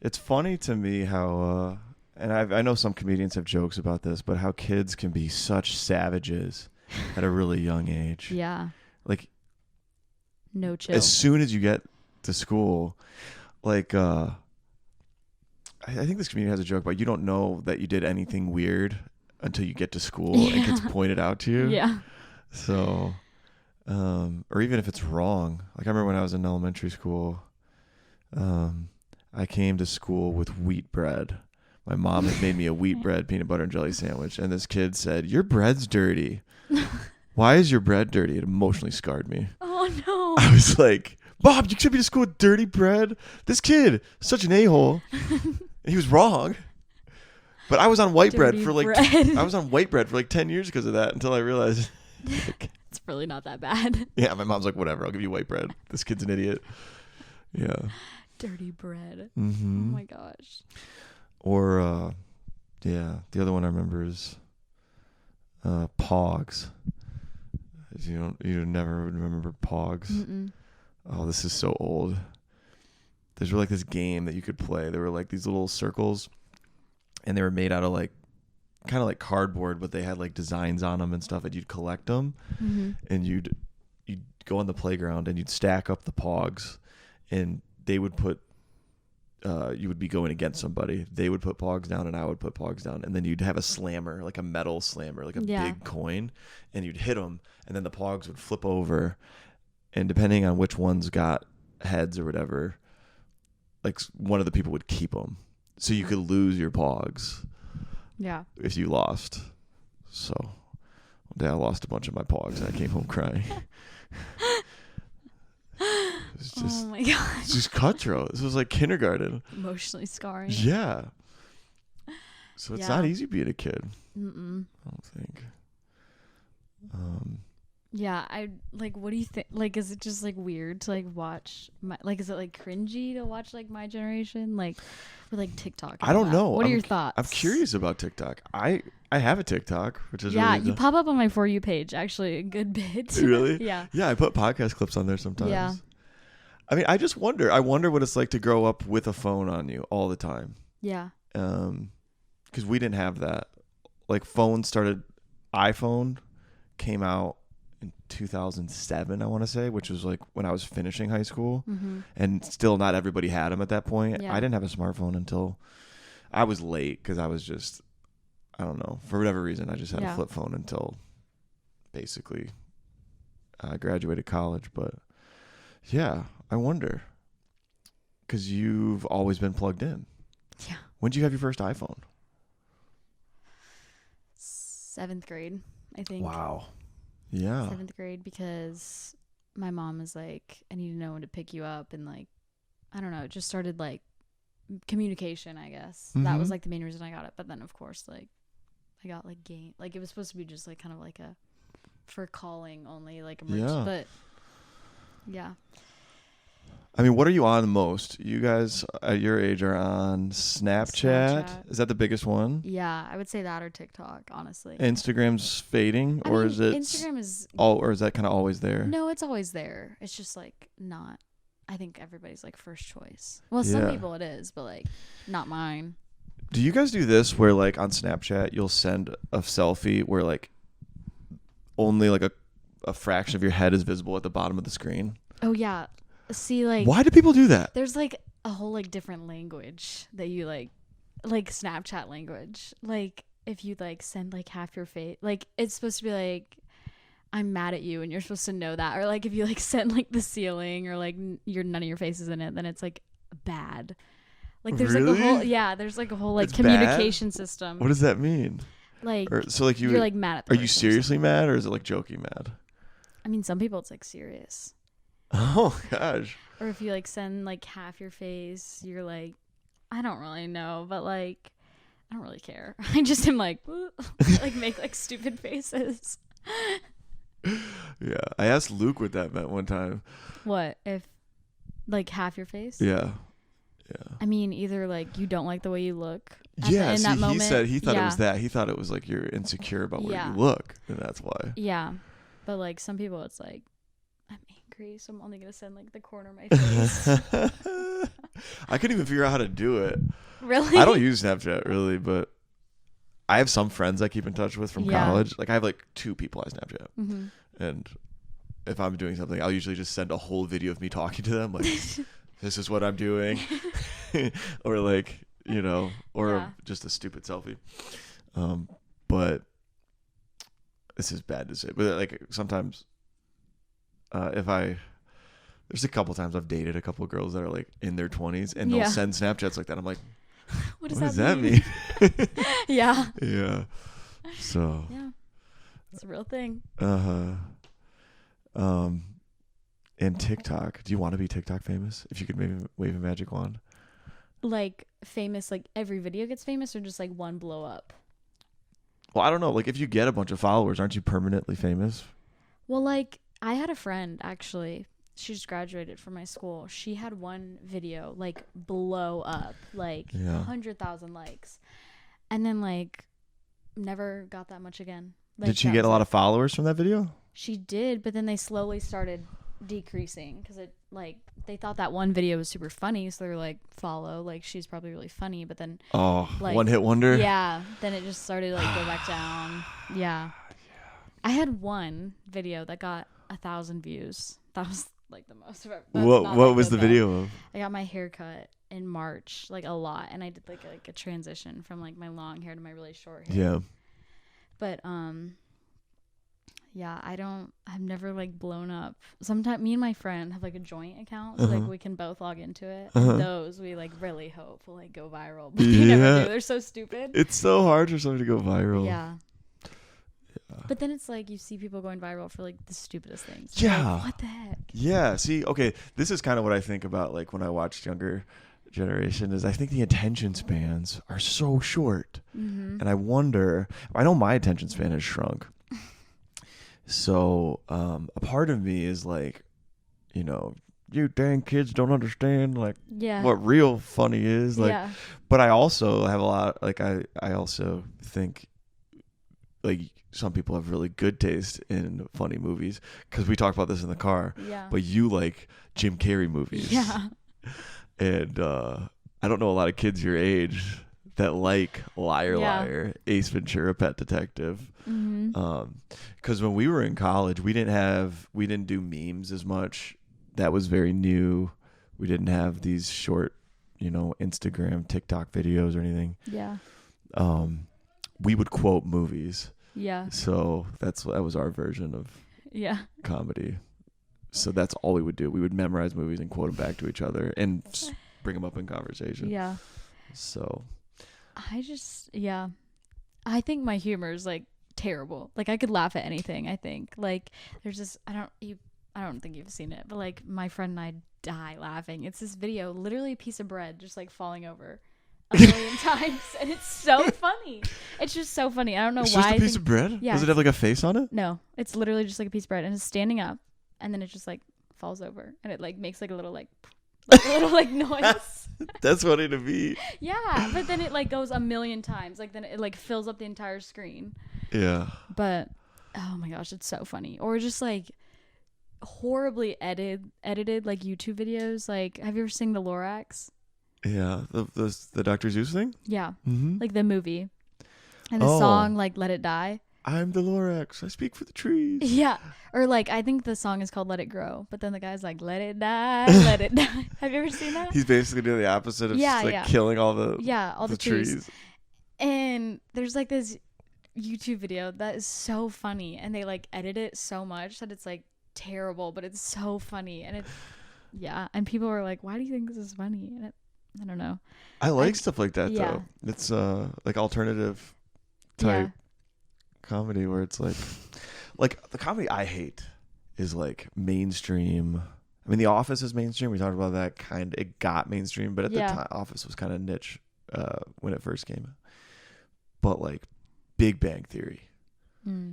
it's funny to me how, and I know some comedians have jokes about this, but how kids can be such savages at a really young age. Yeah. Like, no chill. As soon as you get to school, like, I think this comedian has a joke about you don't know that you did anything weird until you get to school and it gets pointed out to you. Yeah. So, or even if it's wrong. Like I remember when I was in elementary school, I came to school with wheat bread. My mom had made me a wheat bread peanut butter and jelly sandwich, and this kid said, "Your bread's dirty." Why is your bread dirty? It emotionally scarred me. Oh no. I was like, Bob, you took me to school with dirty bread? This kid, such an a-hole. He was wrong. But I was on white bread for like I was on white bread for like 10 years because of that until I realized it's really not that bad. Yeah, my mom's like, whatever, I'll give you white bread. This kid's an idiot. Yeah. Dirty bread. Mm-hmm. Oh my gosh. Or yeah, the other one I remember is Pogs. You never remember Pogs? Mm-mm. Oh, this is so old. There's like this game that you could play. There were like these little circles, and they were made out of like kind of like cardboard, but they had like designs on them and stuff, and you'd collect them, and you'd go on the playground and you'd stack up the Pogs, and they would put you would be going against somebody. They would put pogs down and I would put pogs down. And then you'd have a slammer, like a metal slammer, like a big coin. And you'd hit them. And then the pogs would flip over. And depending on which ones got heads or whatever, like one of the people would keep them. So you could lose your pogs. Yeah. If you lost. So one day I lost a bunch of my pogs and I came home crying. It's just, oh my god! It's just cutthroat. This was like kindergarten. Emotionally scarring. Yeah. So it's not easy being a kid. Mm-mm. I don't think. Yeah, I like. What do you think? Like, is it just like weird to like watch? Is it like cringy to watch like My Generation, like, or like TikTok? I don't know. What are your thoughts? I'm curious about TikTok. I have a TikTok, which is really you pop up on my For You page actually a good bit. Really? Yeah. Yeah, I put podcast clips on there sometimes. Yeah. I mean, I just wonder. I wonder what it's like to grow up with a phone on you all the time. Yeah. Because we didn't have that. Like, iPhone came out in 2007, I want to say, which was like when I was finishing high school. Mm-hmm. And still not everybody had them at that point. Yeah. I didn't have a smartphone until I was late because I was just, I don't know, for whatever reason, I just had a flip phone until basically I graduated college. But yeah, I wonder, because you've always been plugged in. Yeah. When did you have your first iPhone? 7th grade, I think. Wow. Yeah. 7th grade, because my mom was like, I need to know when to pick you up. And like, I don't know, it just started like communication, I guess. Mm-hmm. That was like the main reason I got it. But then of course, like I got like game, like it was supposed to be just like kind of like a, for calling only, like but yeah. I mean, what are you on most? You guys at your age are on Snapchat. Is that the biggest one? Yeah, I would say that, or TikTok, honestly. Instagram's fading, or is it Instagram is or is that kind of always there? No, it's always there. It's just like not, I think everybody's like first choice. Well, some people it is, but like not mine. Do you guys do this where like on Snapchat you'll send a selfie where like only like a fraction of your head is visible at the bottom of the screen? Oh yeah. See, like, why do people do that? There's like a whole like different language that you like Snapchat language. Like if you like send like half your face, like it's supposed to be like, I'm mad at you, and you're supposed to know that. Or like if you like send like the ceiling, or like none of your face is in it, then it's like bad. Like there's like a whole there's like a whole like it's communication system. What does that mean? Like, so like you're like mad at the Are you seriously mad, or is it like joking mad? I mean, some people it's like serious. Oh gosh. Or if you like send like half your face, you're like, I don't really know, but like I don't really care. I just am like like make like stupid faces. Yeah, I asked Luke what that meant one time. What, if like half your face? Yeah. I mean, either like you don't like the way you look. Yeah, in that moment. He said he thought it was that. He thought it was like you're insecure about where you look, and that's why. Yeah, but like some people, it's like, I'm angry, so I'm only gonna send like the corner of my face. I couldn't even figure out how to do it. Really? I don't use Snapchat really, but I have some friends I keep in touch with from college. Like I have like 2 people I Snapchat, and if I'm doing something, I'll usually just send a whole video of me talking to them, like this is what I'm doing, or like or just a stupid selfie. But this is bad to say, but like sometimes. There's a couple times I've dated a couple of girls that are like in their 20s, and they'll send Snapchats like that. I'm like, what does that mean? Yeah. Yeah. So. Yeah. It's a real thing. And TikTok. Do you want to be TikTok famous? If you could maybe wave a magic wand. Like famous, like every video gets famous, or just like one blow up? Well, I don't know. Like if you get a bunch of followers, aren't you permanently famous? Well, like I had a friend actually. She just graduated from my school. She had one video like blow up, like 100,000 likes, and then like never got that much again. Like, did she get a lot of followers from that video? She did, but then they slowly started decreasing because it like they thought that one video was super funny, so they were like, follow, like she's probably really funny, but then like, one hit wonder. Yeah, then it just started like go back down. Yeah. I had one video that got 1,000 views. That was like the most of it. What was the video of? I got my hair cut in March, like a lot, and I did like a transition from like my long hair to my really short hair. Yeah. But yeah, I've never like blown up. Sometimes me and my friend have like a joint account, so like we can both log into it. And those we like really hope will like go viral, but they never do. They're so stupid. It's so hard for something to go viral. Yeah. But then it's like you see people going viral for like the stupidest things. Yeah. Like, what the heck? Yeah. See, okay, this is kind of what I think about like when I watch younger generation is I think the attention spans are so short. And I wonder, I know my attention span has shrunk. So a part of me is like, you know, you dang kids don't understand like what real funny is. Like, but I also have a lot, like I also think like some people have really good taste in funny movies because we talked about this in the car. Yeah. But you like Jim Carrey movies. Yeah. And I don't know a lot of kids your age that like Liar Liar, Ace Ventura, Pet Detective. Because when we were in college, we didn't do memes as much. That was very new. We didn't have these short, you know, Instagram, TikTok videos or anything. Yeah. We would quote movies. Yeah. So that was our version of comedy. So that's all we would do. We would memorize movies and quote them back to each other and bring them up in conversation. Yeah. So I think my humor is like terrible. Like I could laugh at anything, I think. Like there's this I don't think you've seen it, but like my friend and I die laughing. It's this video, literally a piece of bread just like falling over a million times, and it's so funny. It's just so funny. I don't know why. It's just a piece of bread? Yeah. Does it have like a face on it? No. It's literally just like a piece of bread, and it's standing up, and then it just like falls over, and it like makes like a little like a little like noise. That's funny to me. Yeah, but then it like goes a million times. Like then it like fills up the entire screen. Yeah. But oh my gosh, it's so funny. Or just like horribly edited like YouTube videos. Like, have you ever seen the Lorax? Yeah, the Dr. Zeus thing? Yeah. Like the movie. And the song like Let It Die. I'm the Lorax. I speak for the trees. Yeah. Or like I think the song is called Let It Grow, but then the guy's like let it die, let it die. Have you ever seen that? He's basically doing the opposite of just like killing all the trees. And there's like this YouTube video that is so funny, and they like edit it so much that it's like terrible, but it's so funny. And and people are like, why do you think this is funny? And I don't know. I like stuff like that though. It's like alternative type comedy where it's like the comedy I hate is like mainstream. I mean, The Office is mainstream. We talked about that it got mainstream, but at the time Office was kind of niche when it first came. But like Big Bang Theory.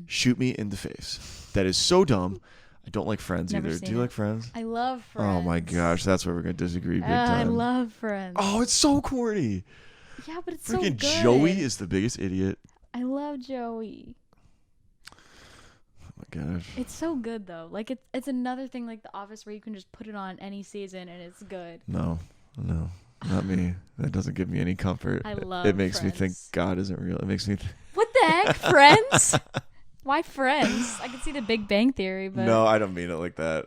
Shoot me in the face. That is so dumb. I don't like Friends either. Do you like Friends? I love Friends. Oh my gosh, that's where we're gonna disagree big time. I love Friends. Oh, it's so corny. Yeah, but it's freaking so good. Joey is the biggest idiot. I love Joey. Oh my gosh. It's so good though. Like it's another thing like The Office where you can just put it on any season and it's good. No, not me. That doesn't give me any comfort. I love it. Makes Friends. me think God isn't real. It makes me. What the heck, Friends? Why Friends? I can see the Big Bang Theory, but no, I don't mean it like that.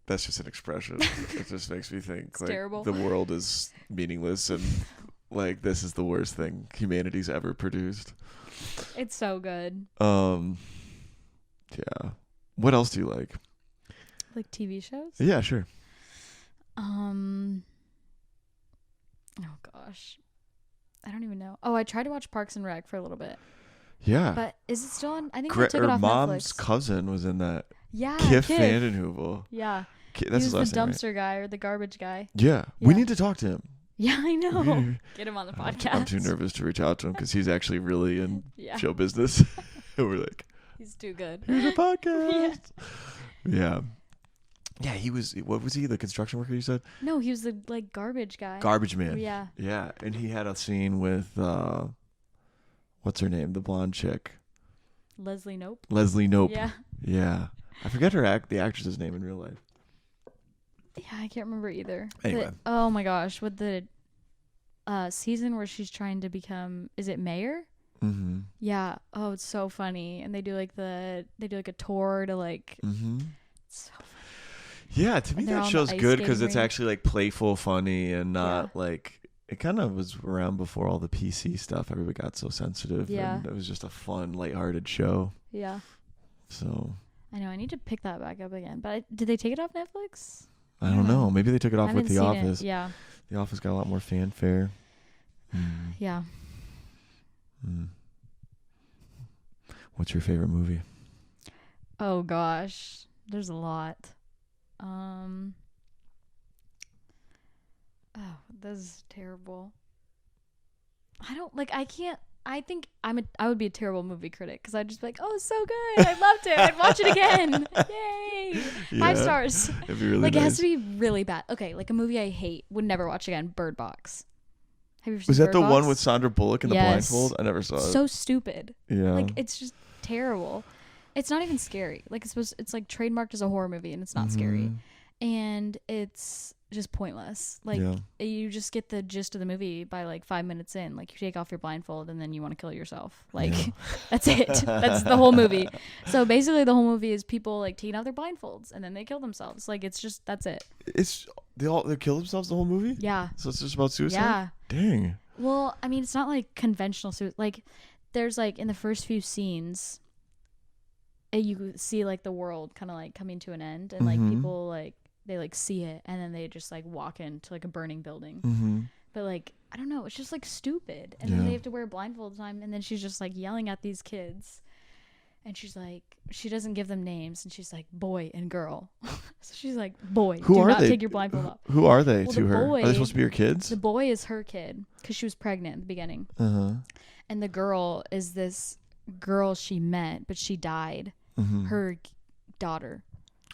That's just an expression. It just makes me think like terrible. The world is meaningless and like this is the worst thing humanity's ever produced. It's so good. Yeah. What else do you like? Like TV shows? Yeah, sure. Oh gosh. I don't even know. Oh, I tried to watch Parks and Rec for a little bit. Yeah. But is it still on? I think they took it off Mom's Netflix. cousin was in that. Yeah. Kif Vanden Heuvel. Yeah. That's he was his the last name, dumpster guy or the garbage guy. Yeah. We need to talk to him. Yeah, I know. Get him on the podcast. I'm too nervous to reach out to him because he's actually really in show business. We're like, he's too good. Here's a podcast. Yeah. Yeah, he was. What was he? The construction worker you said? No, he was the like garbage guy. Garbage man. Yeah. Yeah, and he had a scene with what's her name? The blonde chick. Leslie Knope. Leslie Knope. Yeah. Yeah. I forget the actress's name in real life. Yeah, I can't remember either. Anyway. Oh my gosh, with the season where she's trying to become, is it mayor? Mm-hmm. Yeah. Oh, it's so funny. And they do like a tour to like. Mm-hmm. It's so funny. Yeah, to me And they're that on the show's ice good because skating it's rink. actually like playful, funny, and not like it kind of was around before all the PC stuff. Everybody got so sensitive, Yeah. and it was just a fun, lighthearted show. Yeah. So I know. I need to pick that back up again. But did they take it off Netflix? I don't know. Maybe they took it I off with haven't The seen Office. it. Yeah. The Office got a lot more fanfare. Yeah. What's your favorite movie? Oh gosh, there's a lot. Oh, this is terrible. I don't like. I can't. I think I would be a terrible movie critic because I'd just be like, oh, it's so good. I loved it. I'd watch it again. Yay! 5 stars. It'd be really like nice. it has to be really bad. Okay, like a movie I hate, would never watch again. Bird Box. Have you ever seen Was that Bird the Box? one with Sandra Bullock in the Yes. blindfold? I never saw it. So stupid. Yeah. Like it's just terrible. It's not even scary. Like it's like trademarked as a horror movie and it's not scary. And it's just pointless. Like you just get the gist of the movie by like 5 minutes in. Like you take off your blindfold and then you want to kill yourself. Like that's it. That's the whole movie. So basically the whole movie is people like taking out their blindfolds and then they kill themselves. Like it's just that's it. They kill themselves the whole movie? Yeah. So it's just about suicide? Yeah. Dang. Well, I mean it's not like conventional suicide. Like there's like in the first few scenes you see like the world kind of like coming to an end and like people like they like see it and then they just like walk into like a burning building. But like I don't know, it's just like stupid. And then they have to wear blindfold time and then she's just like yelling at these kids and she's like she doesn't give them names and she's like boy and girl. So she's like boy, Who do are not they? take your blindfold off. Who are they Well, to the her? boy- Are they supposed to be her kids? The boy is her kid because she was pregnant in the beginning. And the girl is this girl she met but she died. Her daughter.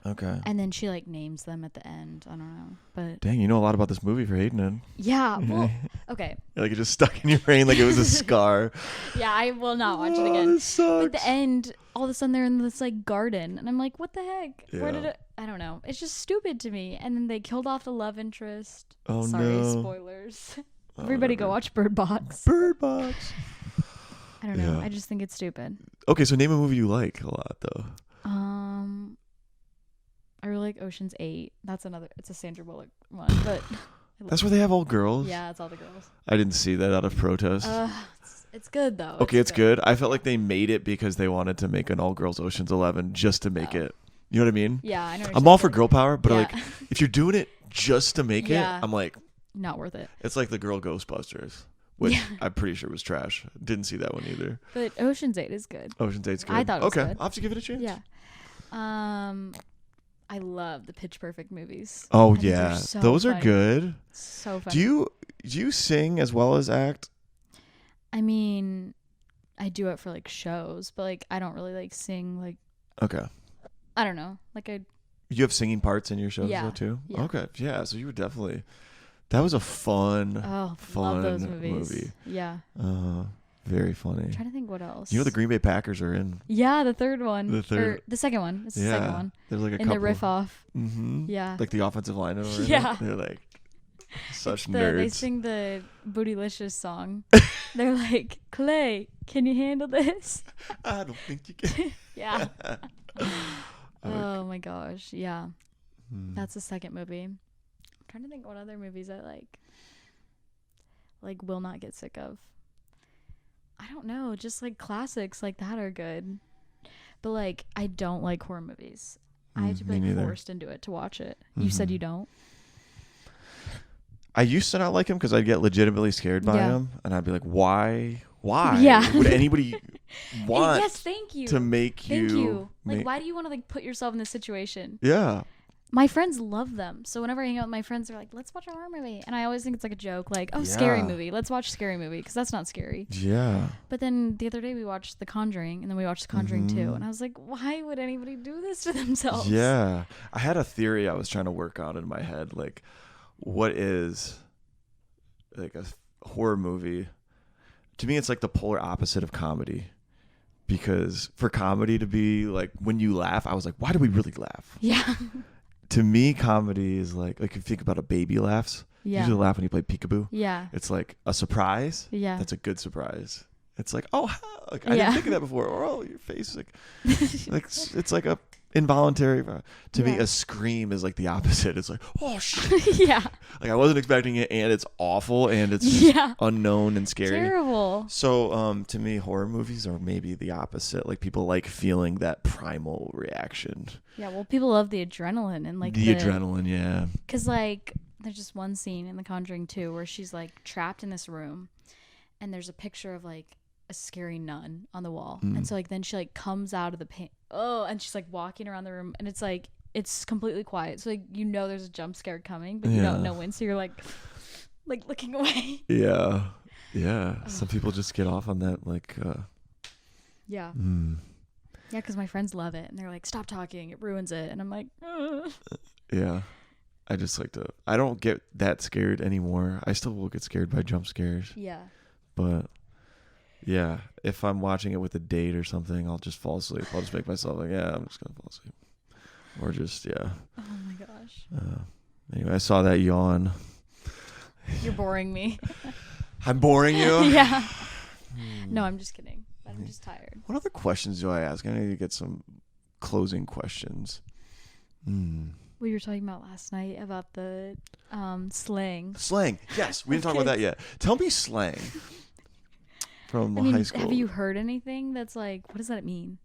Okay. And then she like names them at the end. I don't know. But Dang, you know a lot about this movie for hating it. yeah, well, okay. Like it just stuck in your brain like it was a scar. Yeah, I will not watch it Oh, again. this sucks. But at the end, all of a sudden they're in this like garden and I'm like, what the heck? Where Yeah. did it I don't know. It's just stupid to me. And then they killed off the love interest. Oh, Sorry, no. spoilers. Everybody go watch Bird Box. Bird Box. I don't know. Yeah. I just think it's stupid. Okay, so name a movie you like a lot though. I really like Ocean's 8. That's another. It's a Sandra Bullock one, but That's where they have all girls? yeah, it's all the girls. I didn't see that out of protest. It's good though. Okay, it's good. I felt like they made it because they wanted to make an all-girls Ocean's 11 just to make it. You know what I mean? Yeah, I know. what I'm you're all for saying. girl power, but Yeah. like if you're doing it just to make Yeah. it, I'm like, Not worth it. it's like the girl Ghostbusters, which I'm pretty sure was trash. Didn't see that one either. But Ocean's 8 is good. Ocean's 8's good. I thought it was okay, good. I'll have to give it a chance. Yeah. I love the Pitch Perfect movies. Oh I think they're yeah, so those are funny. good. So funny. Do you sing as well as act? I mean, I do it for like shows, but like I don't really like sing. Like Okay. I don't know. Like You have singing parts in your shows Yeah. though too? Yeah. Okay. Yeah, so you were definitely that was a fun love fun those movies. movie. Yeah. Very funny. I'm trying to think what else. You know the Green Bay Packers are in. Yeah, the third one. The third- Or the second one. It's the second one. There's like a In couple. the riff off. Mm-hmm. Yeah. Like the offensive linemen were in Yeah. it. They're like such They nerds. sing the Bootylicious song. They're like, Clay, can you handle this? I don't think you can. Yeah. Oh my gosh. Yeah. That's the second movie. I'm trying to think what other movies I like. Like will not get sick of. I don't know. Just like classics like that are good. But like I don't like horror movies. I have to be me like neither. forced into it to watch it. You said you don't? I used to not like him because I'd get legitimately scared by Yeah. him, and I'd be like, "Why? Why Yeah. would anybody want Yes, thank you. to make Thank you. Like make- why do you want to like put yourself in this situation? Yeah, My friends love them. So whenever I hang out with my friends, they're like, let's watch a horror movie. And I always think it's like a joke. Like, oh, scary Yeah. movie. Let's watch scary movie. Because that's not scary. yeah. But then the other day we watched The Conjuring. And then we watched The Conjuring 2. And I was like, why would anybody do this to themselves? Yeah. I had a theory I was trying to work on in my head. Like, what is like a horror movie? To me, it's like the polar opposite of comedy. Because for comedy to be like, when you laugh, I was like, why do we really laugh? Yeah. To me, comedy is like if you think about a baby laughs, you Yeah. usually laugh when you play peekaboo. Yeah. It's like a surprise. Yeah. That's a good surprise. It's like, oh, like, I Yeah. didn't think of that before. Or, oh, your face. Like it's like a involuntary. To me, Yeah. a scream is like the opposite. It's like, oh shit. Yeah. Like I wasn't expecting it, and it's awful, and it's just Yeah. unknown and scary. Terrible. So, to me, horror movies are maybe the opposite. Like people like feeling that primal reaction. Yeah, well, people love the adrenaline and like The adrenaline, yeah. Because like there's just one scene in The Conjuring 2 where she's like trapped in this room, and there's a picture of like a scary nun on the wall, and so like then she like comes out of the paint. Oh, and she's like walking around the room, and it's like it's completely quiet, so like you know there's a jump scare coming, but you don't know when, so you're like looking away. Yeah. Some people just get off on that, like. Yeah. Yeah, because my friends love it, and they're like, "Stop talking, it ruins it," and I'm like, ugh. Yeah. I just like to. I don't get that scared anymore. I still will get scared by jump scares. Yeah. But yeah, if I'm watching it with a date or something, I'll just fall asleep. I'll just make myself like, yeah, I'm just gonna fall asleep, or just Oh my gosh. Anyway, I saw that yawn. You're boring me. I'm boring you. Yeah. No, I'm just kidding. I'm just tired. What other questions do I ask? I need to get some closing questions. We were talking about last night about the slang. Slang. Yes, we didn't talk about that yet. Tell me slang from high school. Have you heard anything that's like, what does that mean?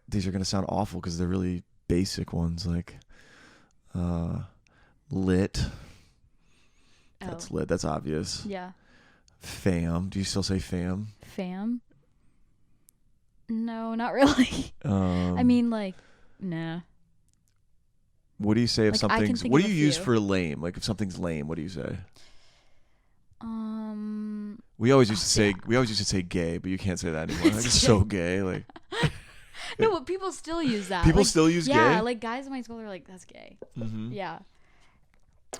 These are going to sound awful because they're really basic ones, like lit. That's lit. That's obvious. Yeah. Fam. Do you still say fam? Fam? No, not really. I mean, like, nah. What do you say if like, something's? What do you use for lame? Like if something's lame, what do you say? We always used to say gay, but you can't say that anymore. Like, it's so gay. Like. No, but people still use that. People like, still use gay? Yeah, like guys in my school are like, that's gay. Mm-hmm. Yeah.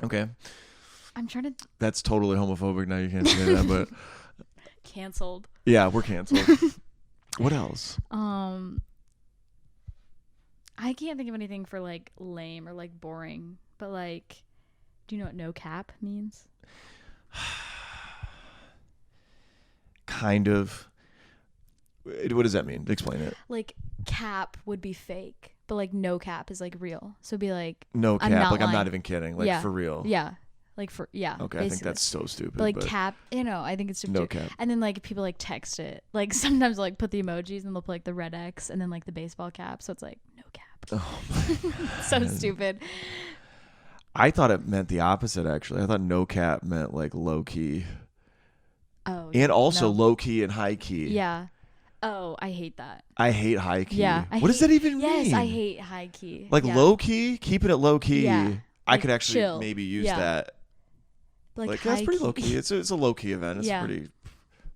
Okay. I'm trying to. That's totally homophobic. Now you can't say that, but. Canceled. Yeah, we're canceled. What else? I can't think of anything for like lame or like boring, but like, do you know what no cap means? Kind of. What does that mean? Explain it. Like cap would be fake, but like no cap is like real. So it'd be like no cap. like I'm not even kidding. Like for real. Yeah. Like for Okay, basically. I think that's so stupid. But like cap, I think it's stupid. No cap. And then like people like text it. Like sometimes they'll like put the emojis and they'll put like the red X and then like the baseball cap. So it's like no cap. Oh my So stupid. I thought it meant the opposite actually. I thought no cap meant like low key. Oh. And also low key and high key. Yeah. Oh, I hate that. I hate high key. Yeah. What does that even mean? Yes, I hate high key. Like low key, keeping it low key. Yeah. I could actually chill. maybe use that. Like that's pretty low key. It's a low key event. It's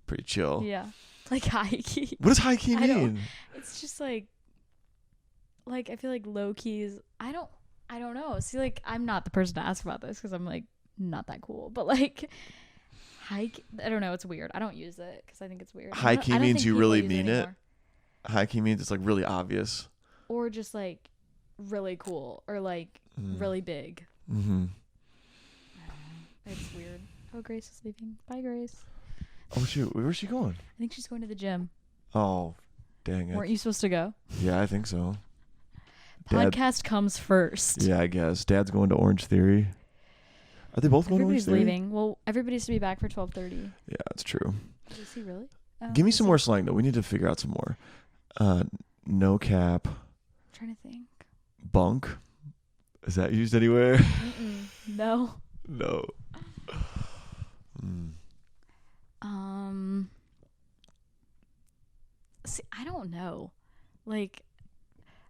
pretty chill. Yeah. Like high key. What does high key mean? It's just like I feel like low key is I don't know. See, like I'm not the person to ask about this because I'm like not that cool. But like high key, I don't know. It's weird. I don't use it because I think it's weird. High key means you really mean it. High key means it's like really obvious. Or just like really cool or like really big. Mm-hmm. It's weird. Oh, Grace is leaving. Bye, Grace. Oh shoot, where's she going? I think she's going to the gym. Oh, dang it. Weren't you supposed to go? Yeah, I think so. Podcast comes first. Yeah, I guess. Dad's going to Orange Theory. Are they both going to Orange Theory? Everybody's leaving. Well, everybody's to be back for 12:30. Yeah, that's true. Is he really? Give me some more slang though. We need to figure out some more. No cap. I'm trying to think. Bunk. Is that used anywhere? No. No. See, I don't know. Like,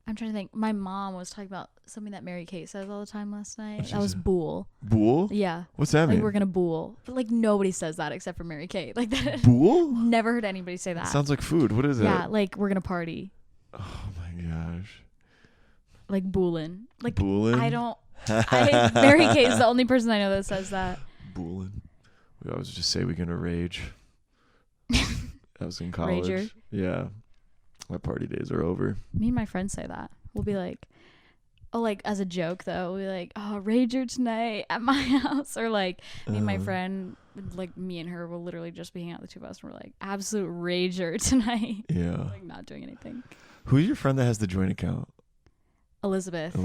I'm trying to think. My mom was talking about something that Mary Kate says all the time last night. That was bool. Bool? Yeah. What's that mean? Like, we're gonna bool. But like nobody says that except for Mary Kate. Like that. Bool? Never heard anybody say that. Sounds like food. What is it? Yeah, like we're gonna party. Oh my gosh. Like boolin'. Like boolin'? I don't. Mary Kate is the only person I know that says that. Boolin'. We always just say we're gonna rage. I was in college. Rager? Yeah. My party days are over. Me and my friends say that. We'll be like, oh, like as a joke though, we'll be like, oh, rager tonight at my house. Or like me and my friend, like me and her will literally just be hanging out the two of us, and we're like absolute rager tonight. Yeah. Like not doing anything. Who's your friend that has the joint account? Elizabeth.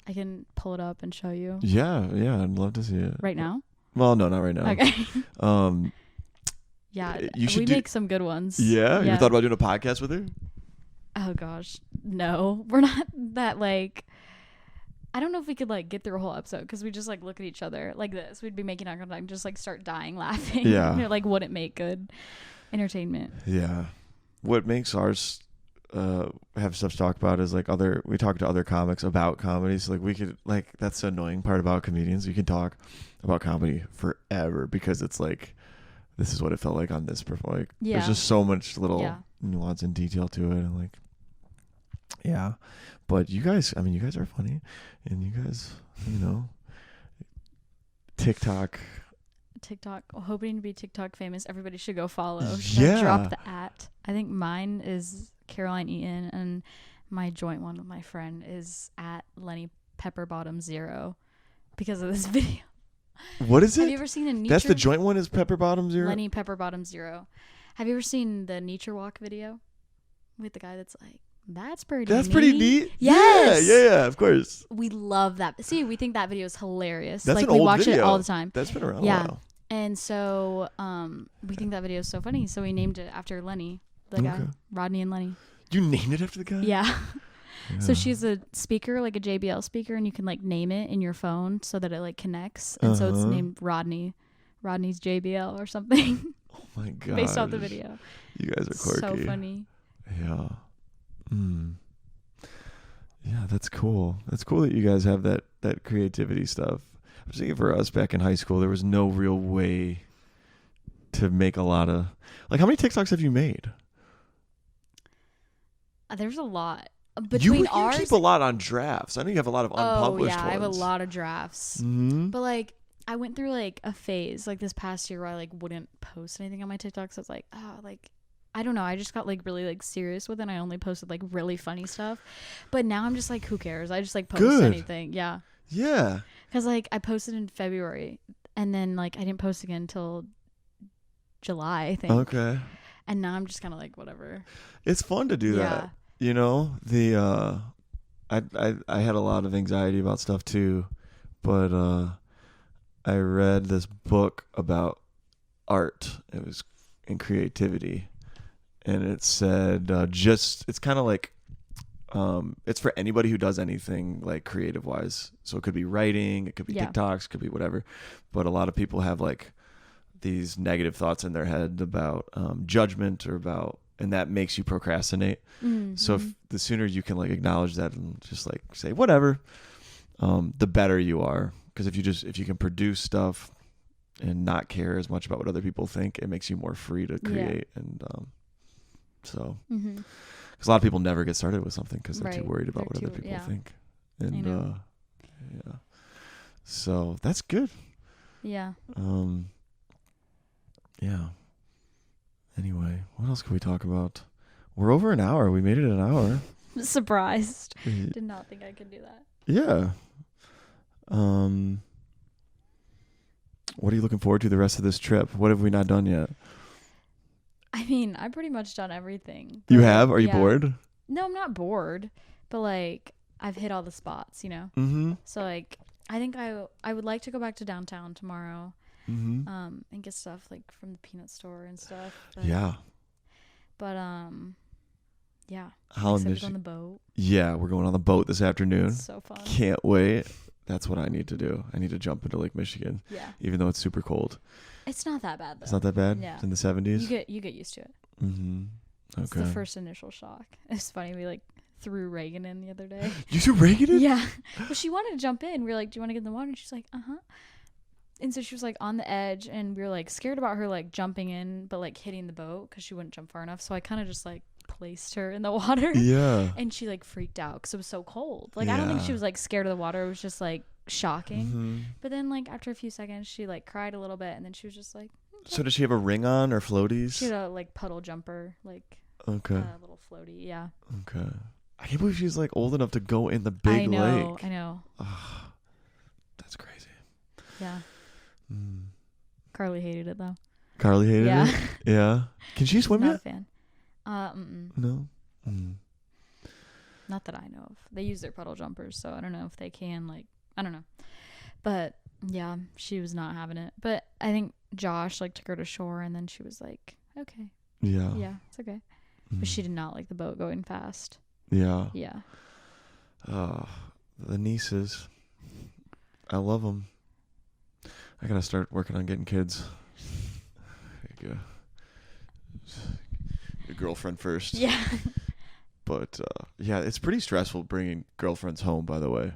I can pull it up and show you. Yeah, I'd love to see it. Right now? Well, no, not right now. Okay. Yeah, we make some good ones. Yeah? You thought about doing a podcast with her? Oh gosh, no. We're not that like. I don't know if we could like get through a whole episode because we just like look at each other like this. We'd be making eye contact and just like start dying laughing. Yeah. And it like wouldn't make good entertainment. Yeah. What makes ours have stuff to talk about is like we talk to other comics about comedy. So like we could like, that's the annoying part about comedians. You can talk about comedy forever because it's like, this is what it felt like on this performance. Like, there's just so much little nuance and detail to it. And like, yeah. But you guys are funny, and you guys, TikTok, hoping to be TikTok famous. Everybody should go follow. Should I drop the @ I think mine is Caroline Eaton, and my joint one with my friend is @Lenny Pepperbottom 0 because of this video. What is it? Have you ever seen a nature? That's the joint one is Pepperbottom 0? Lenny Pepperbottom 0. Have you ever seen the nature walk video with the guy that's like, That's pretty neat. Yes. Yeah, of course. We love that. See, we think that video is hilarious. That's like an we old watch video. it all the time. That's been around a while. And so we think that video is so funny. So we named it after Lenny, the guy. Rodney and Lenny. You named it after the guy? Yeah. So she's a speaker, like a JBL speaker, and you can like name it in your phone so that it like connects. And so it's named Rodney. Rodney's JBL or something. Oh my god. Based off the video. You guys are quirky. So funny. Yeah. Yeah, that's cool. That's cool that you guys have that creativity stuff. I was thinking for us back in high school, there was no real way to make a lot of... Like, how many TikToks have you made? There's a lot. You keep a lot on drafts. I know you have a lot of unpublished ones. I have a lot of drafts. Mm-hmm. But, like, I went through, like, a phase, like, this past year where I, like, wouldn't post anything on my TikToks. So I was like, I don't know. I just got like really like serious with it. And I only posted like really funny stuff. But now I'm just like, who cares? I just like post anything. Yeah. Yeah. Because like I posted in February and then like I didn't post again until July, I think. Okay. And now I'm just kind of like, whatever. It's fun to do that. You know, I had a lot of anxiety about stuff too, but I read this book about art. It was in creativity. And it said it's kind of like it's for anybody who does anything like creative wise. So it could be writing, it could be TikToks, it could be whatever. But a lot of people have like these negative thoughts in their head about judgment and that makes you procrastinate. Mm-hmm. So the sooner you can like acknowledge that and just like say whatever, the better you are. Because if you can produce stuff and not care as much about what other people think, it makes you more free to create and. So, because a lot of people never get started with something because they're too worried about what other people think. And, so that's good. Yeah. Yeah. Anyway, what else can we talk about? We're over an hour. We made it an hour. Surprised. Did not think I could do that. Yeah. What are you looking forward to the rest of this trip? What have we not done yet? I mean, I've pretty much done everything. You have? Are you bored? No, I'm not bored. But, like, I've hit all the spots, you know? Mm-hmm. So, like, I think I would like to go back to downtown tomorrow and get stuff, like, from the peanut store and stuff. But, yeah. How on the boat. Yeah, we're going on the boat this afternoon. It's so fun. Can't wait. That's what I need to do. I need to jump into Lake Michigan. Yeah. Even though it's super cold. It's not that bad, though. It's not that bad? Yeah. It's in the 70s? You get used to it. Mm-hmm. Okay. It's the first initial shock. It's funny. We, like, threw Reagan in the other day. You threw Reagan in? Yeah. Well, she wanted to jump in. We were like, do you want to get in the water? And she's like, uh-huh. And so she was, like, on the edge, and we were, like, scared about her, like, jumping in, but, like, hitting the boat because she wouldn't jump far enough. So I kind of just, like, placed her in the water. Yeah. And she, like, freaked out because it was so cold. Like, I don't think she was, like, scared of the water. It was just, like, shocking. Mm-hmm. But then, like, after a few seconds, she, like, cried a little bit, and then she was just like, okay. So does she have a ring on or floaties? She had a, like, puddle jumper, like, okay. Little floaty, yeah. Okay. I can't believe she's, like, old enough to go in the big lake. I know. Oh, that's crazy. Yeah. Carly hated it though. Carly hated Yeah. it? Yeah. Can she swim Not yet? a fan. No. Not that I know of. They use their puddle jumpers, so I don't know if they can, like, I don't know. But yeah, she was not having it. But I think Josh like took her to shore, and then she was like, okay. Yeah. Yeah, it's okay. But she did not like the boat going fast. Yeah. Yeah. The nieces. I love them. I gotta start working on getting kids. There you go. Your girlfriend first. Yeah. But yeah, it's pretty stressful bringing girlfriends home, by the way.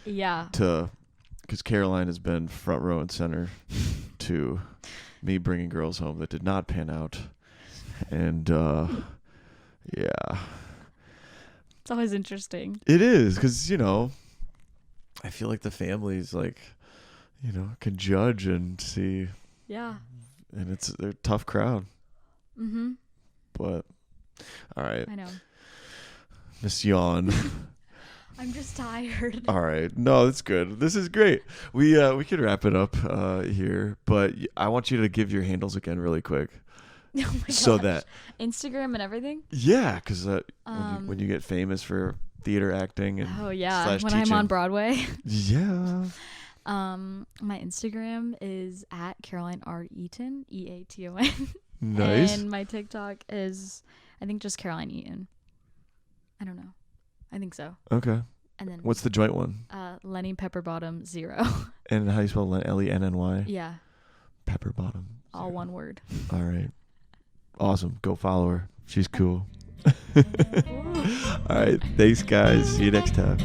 Yeah. Because Caroline has been front row and center to me bringing girls home that did not pan out. And yeah. It's always interesting. It is, because, I feel like the families, like, can judge and see. Yeah. And they're a tough crowd. Mm-hmm. But, all right. I know. Miss Yawn. I'm just tired. All right. No, that's good. This is great. We could wrap it up here, but I want you to give your handles again really quick. Oh my gosh. So that Instagram and everything? Yeah, because when you get famous for theater acting and oh yeah, when teaching. I'm on Broadway. Yeah. My Instagram is at Caroline R. Eaton, Eaton. Nice. And my TikTok is, I think, just Caroline Eaton. I don't know. I think so. Okay. And then what's the joint one? Lenny Pepperbottom 0. And how you spell Lenny? Yeah. Pepperbottom. All one word. All right. Awesome. Go follow her. She's cool. All right. Thanks, guys. See you next time.